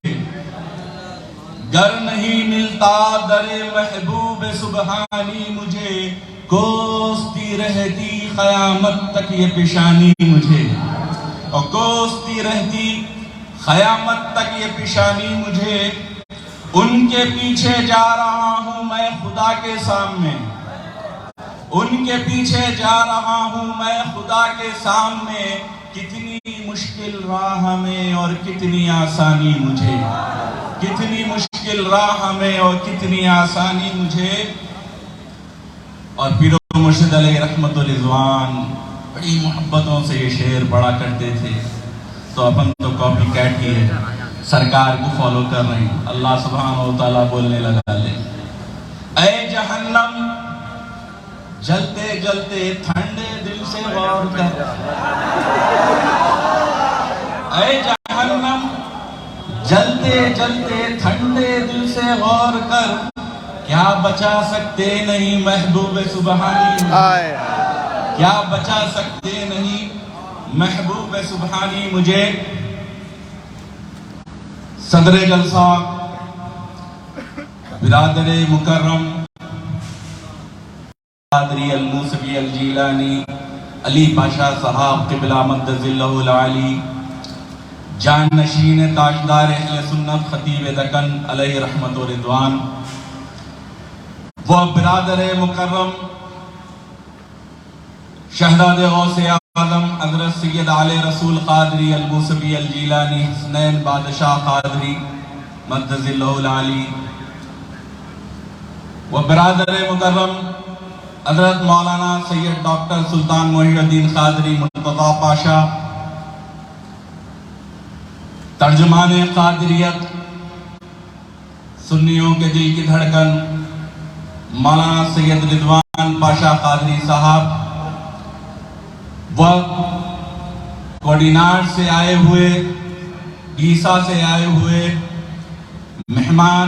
گر نہیں ملتا در محبوب سبحانی مجھے، کوستی رہتی قیامت تک یہ پیشانی مجھے، اور کوستی رہتی قیامت تک یہ پیشانی مجھے. ان کے پیچھے جا رہا ہوں میں خدا کے سامنے، ان کے پیچھے جا رہا ہوں میں خدا کے سامنے. کتنی مشکل راہ میں اور کتنی آسانی مجھے، کتنی مشکل راہ میں اور کتنی آسانی مجھے. اور پیر و مرشد علیہ رحمت و رضوان بڑی محبتوں سے یہ شعر پڑھا کرتے تھے، تو اپن تو کاپی کیٹ ہی ہے، سرکار کو فالو کر رہے ہیں. اللہ سبحانہ و تعالیٰ بولنے لگا لے، اے جہنم جلتے جلتے ٹھنڈے دل سے غور کر، اے جہنم جلتے جلتے ٹھنڈے دل سے غور کر، کیا بچا سکتے نہیں محبوب سبحانی، کیا بچا سکتے نہیں محبوب سبحانی مجھے. صدر جلسہ برادر مکرم قادری الموسوی الجیلانی علی پاشا صاحب قبلہ مدد اللہ العالی، جان نشین تاجدار اہل سنت خطیب دکن علیہ رحمت و رضوان، وہ برادر مکرم شہزاد غوث اعظم حضرت سید علی رسول قادری الموسوی الجیلانی حسنین بادشاہ قادری مدد اللہ العالی، وہ برادر مکرم حضرت مولانا سید ڈاکٹر سلطان محی الدین قادری مرتضی پاشا، ترجمان قادریت، سنیوں کے دل کی دھڑکن مولانا سید رضوان پاشا قادری صاحب، وہ کوڈینار سے آئے ہوئے، عیسیٰ سے آئے ہوئے مہمان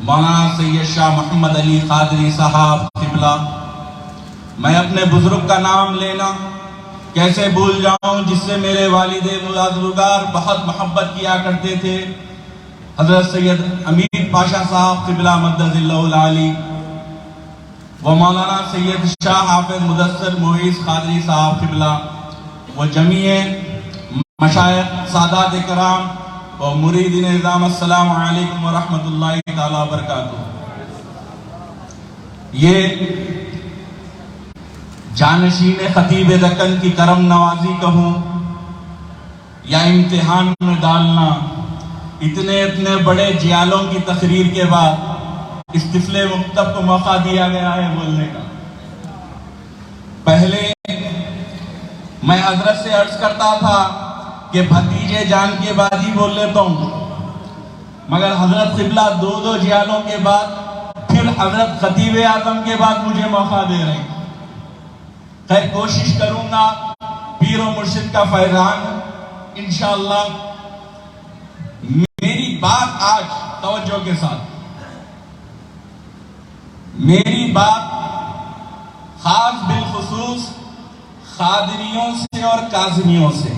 مولانا سید شاہ محمد علی قادری صاحب قبلہ. میں اپنے بزرگ کا نام لینا کیسے بھول جاؤں جس سے میرے والد بزرگوار بہت محبت کیا کرتے تھے، حضرت سید امیر پاشا صاحب قبلہ مدد اللہ العالی، وہ مولانا سید شاہ حافظ مدثر معیز قادری صاحب قبلہ، وہ جمیع مشائخ سادات کرام اور مریدین نظام، السلام علیکم ورحمۃ اللہ تعالی وبرکاتہ۔ یہ جانشین خطیب دکن کی کرم نوازی کہوں یا امتحان میں ڈالنا، اتنے بڑے جیالوں کی تقریر کے بعد اس طفل مکتب کو موقع دیا گیا ہے بولنے کا۔ پہلے میں حضرت سے عرض کرتا تھا کہ بھتیجے جان کے بعد ہی بول لیتا ہوں، مگر حضرت قبلہ دو جیالوں کے بعد پھر حضرت خطیب اعظم کے بعد مجھے موقع دے رہے ہیں۔ خیر کوشش کروں گا، پیر و مرشد کا فیضان انشاءاللہ۔ میری بات آج توجہ کے ساتھ، میری بات خاص بالخصوص قادریوں سے اور کاظمیوں سے۔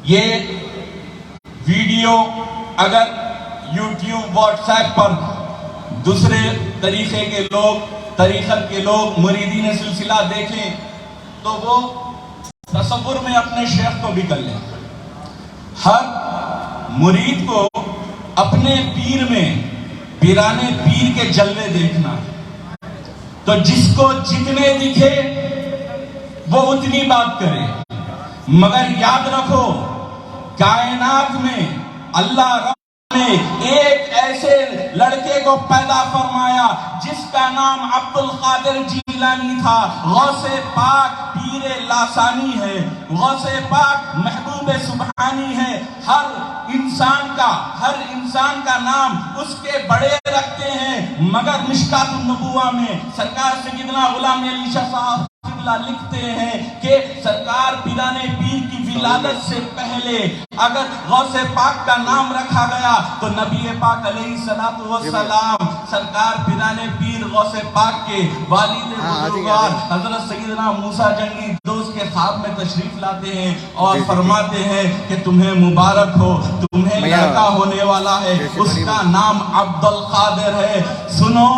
یہ ویڈیو اگر یوٹیوب، واٹس ایپ پر دوسرے طریقے کے لوگ، طریقت کے لوگ، مریدین سلسلہ دیکھیں تو وہ تصور میں اپنے شیخ کو بھی کر لیں۔ ہر مرید کو اپنے پیر میں پیرانے پیر کے جلوے دیکھنا ہے، تو جس کو جتنے دکھے وہ اتنی بات کرے، مگر یاد رکھو کائنات میں اللہ رب نے ایک ایسے لڑکے کو پیدا فرمایا جس کا نام عبد القادر جیلانی تھا۔ غوث پاک پیر لاسانی ہے، غوث پاک محبوب سبحانی ہے۔ ہر انسان کا نام اس کے بڑے رکھتے ہیں، مگر مشکات النبوہ میں سرکار سیدنا غلام علی شاہ صاحب لکھتے ہیں کہ سرکار پیرانے پیر کی ولادت سے پہلے اگر غوث پاک کا نام رکھا گیا تو نبی پاک علیہ الصلوۃ والسلام سرکار پیرانے پیر غوث پاک کے والد بزرگوار حضرت سیدنا موسیٰ جنگی دوست کے خواب میں تشریف لاتے ہیں اور فرماتے ہیں کہ تمہیں مبارک ہو، تمہیں لڑکا ہونے والا ہے، اس کا نام عبد القادر ہے۔ سنو،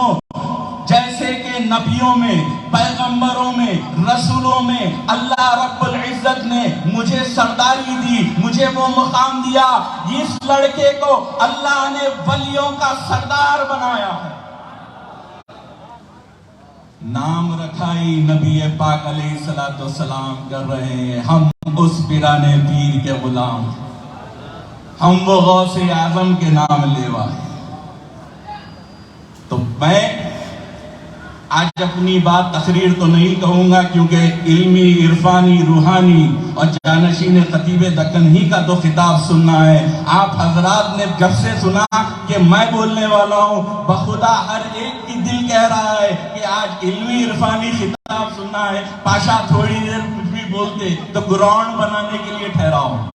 جیسے کہ نبیوں میں، پیغمبروں میں، رسولوں میں اللہ رب العزت نے مجھے سرداری دی، مجھے وہ مقام دیا، اس لڑکے کو اللہ نے ولیوں کا سردار بنایا ہے۔ نام رکھائی نبی پاک علیہ الصلوۃ والسلام کر رہے ہیں، ہم اس پیرانے پیر کے غلام، ہم وہ غوث اعظم کے نام لیوا ہیں۔ تو میں آج اپنی بات تقریر تو نہیں کہوں گا، کیونکہ علمی، عرفانی، روحانی اور جانشین خطیب دکن ہی کا تو خطاب سننا ہے۔ آپ حضرات نے جب سے سنا کہ میں بولنے والا ہوں، بخدا ہر ایک کی دل کہہ رہا ہے کہ آج علمی عرفانی خطاب سننا ہے۔ پاشا تھوڑی دیر کچھ بھی بولتے تو گراؤنڈ بنانے کے لیے ٹھہرا ہوں،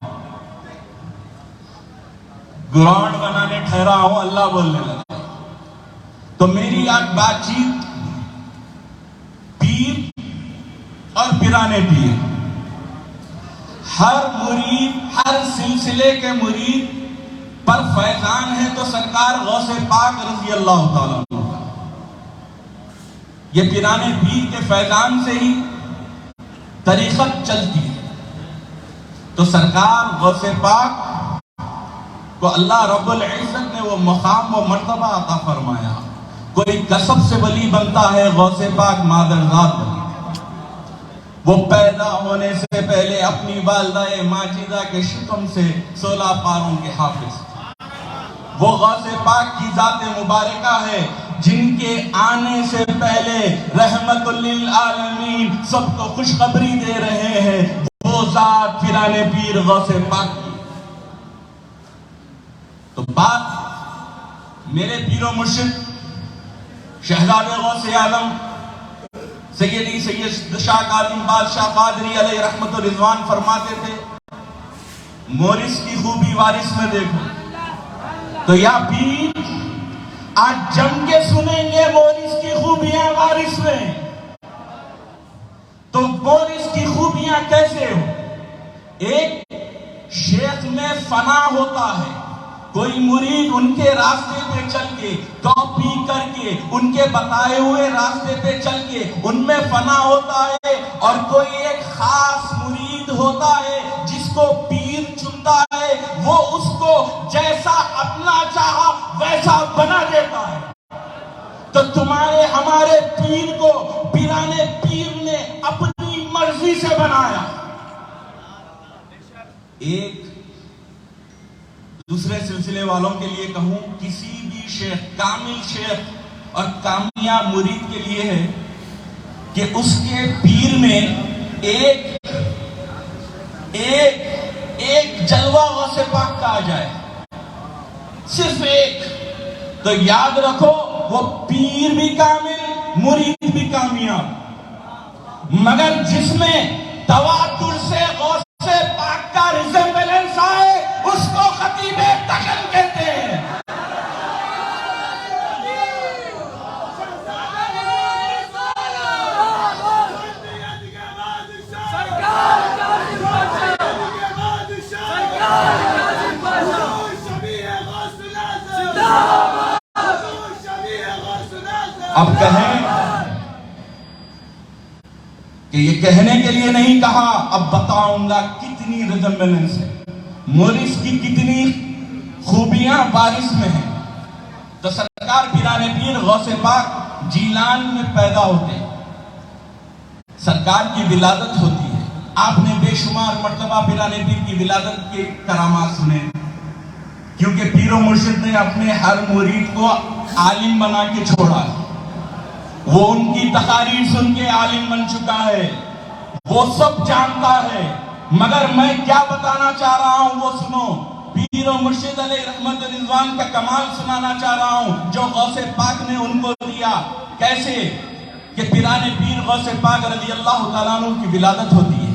گراؤنڈ بنانے ٹھہرا ہوں، اللہ بولنے لگا۔ تو میری آج بات چیت پیر اور پیرانے پیر، ہر مرید، ہر سلسلے کے مرید پر فیضان ہے تو سرکار غوث پاک رضی اللہ تعالیٰ عنہ کا۔ یہ پیرانے پیر کے فیضان سے ہی طریقت چلتی ہے، تو سرکار غوث پاک کو اللہ رب العزت نے وہ مقام و مرتبہ عطا فرمایا۔ کوئی کسب سے ولی بنتا ہے، غوث پاک مادرزاد بنی۔ وہ پیدا ہونے سے پہلے اپنی والدہ ماجدہ کے شکم سے 16 پاروں کے حافظ۔ وہ غوث پاک کی ذات مبارکہ ہے جن کے آنے سے پہلے رحمت للعالمین سب کو خوشخبری دے رہے ہیں، وہ ذات پیرانے پیر غوث پاک کی۔ تو بات میرے پیر و مرشد شہزادے غوث اعظم سیدی سید شاہ کاظم بادشاہ قادری علیہ رحمت و رضوان فرماتے تھے، مورث کی خوبی وارث میں دیکھو۔ تو یا پیر آج جم کے سنیں گے مورث کی خوبیاں وارث میں، تو مورث کی خوبیاں کیسے ہو؟ ایک شیخ میں فنا ہوتا ہے، کوئی مرید ان کے راستے پہ چل کے، کاپی کر کے، ان کے بتائے ہوئے راستے پہ چل کے ان میں فنا ہوتا ہے، اور کوئی ایک خاص مرید ہوتا ہے، جس کو پیر چنتا ہے وہ اس کو جیسا اپنا چاہا ویسا بنا دیتا ہے۔ تو تمہارے ہمارے پیر کو پیرانے پیر نے اپنی مرضی سے بنایا۔ ایک دوسرے سلسلے والوں کے لیے کہوں، کسی بھی شیخ، کامل شیخ اور کامیاب مرید کے لیے ہے کہ اس کے پیر میں ایک جلوہ غوث پاک کا آ جائے، صرف ایک، تو یاد رکھو وہ پیر بھی کامل، مرید بھی کامیاب۔ مگر جس میں تواتر سے غوث پاک کا ریزمبلنس آئے اس کو خطیب دکن کہتے ہیں۔ اب کہیں کہ یہ کہنے کے لیے نہیں کہا، اب بتاؤں گا کتنی ریزمبلنس ہے، مورث کی کتنی خوبیاں وارث میں ہیں۔ تو سرکار پیران پیر غوث پاک جیلان میں پیدا ہوتے ہیں، سرکار کی ولادت ہوتی ہے۔ آپ نے بے شمار مرتبہ پیران پیر کی ولادت کے کرامات سنے، کیونکہ پیر و مرشد نے اپنے ہر مرید کو عالم بنا کے چھوڑا، وہ ان کی تقاریر سن کے عالم بن چکا ہے، وہ سب جانتا ہے۔ مگر میں کیا بتانا چاہ رہا ہوں وہ سنو، پیر و مرشد علیہ رحمت رضوان کا کمال سنانا چاہ رہا ہوں جو غوث پاک نے ان کو دیا۔ کیسے کہ پیران پیر غوث پاک رضی اللہ تعالیٰ عنہ کی ولادت ہوتی ہے،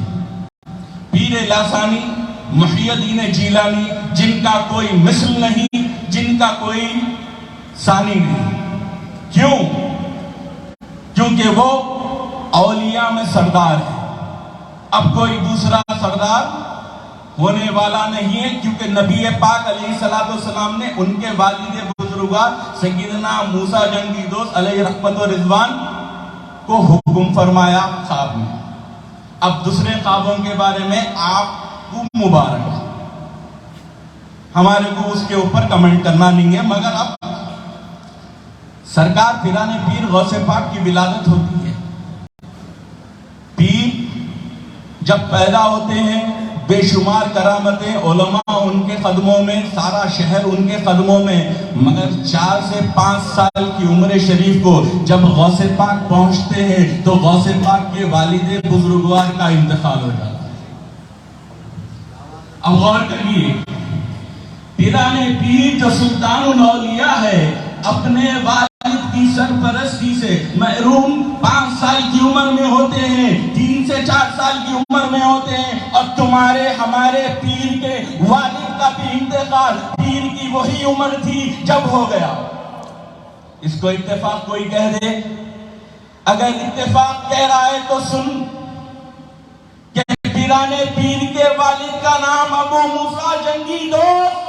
پیر لاسانی محی الدین جیلانی، جن کا کوئی مثل نہیں، جن کا کوئی ثانی نہیں۔ کیوں؟ کیونکہ وہ اولیاء میں سردار ہے، اب کوئی دوسرا سردار ہونے والا نہیں ہے، کیونکہ نبی پاک علیہ السلام نے ان کے والد بزرگوار سیدنا موسیٰ جنگی دوست علیہ رحمت و رضوان کو حکم فرمایا خواب میں۔ اب دوسرے خوابوں کے بارے میں آپ کو مبارک، ہمارے کو اس کے اوپر کمنٹ کرنا نہیں ہے، مگر اب سرکار پیران پیر غوث پاک کی ولادت ہوتی ہے۔ پیر جب پیدا ہوتے ہیں بے شمار کرامتیں، علماء ان کے قدموں میں، سارا شہر ان کے قدموں میں، مگر 4 سے 5 سال کی عمر شریف کو جب غوث پاک پہنچتے ہیں تو غوث پاک کے والد بزرگوار کا انتقال ہو جاتا ہے۔ اب غور کریے، پیران پیر جو سلطان الاولیاء ہے، اپنے والد کی سرپرستی سے محروم 5 سال کی عمر میں ہوتے ہیں، 3 سے 4 سال کی عمر میں ہوتے ہیں، اور تمہارے ہمارے پیر کے والد کا بھی انتقال پیر کی وہی عمر تھی جب ہو گیا۔ اس کو اتفاق کوئی کہہ دے؟ اگر اتفاق کہہ رہا ہے تو سن کہ پیران پیر کے والد کا نام ابو موسیٰ جنگی دوست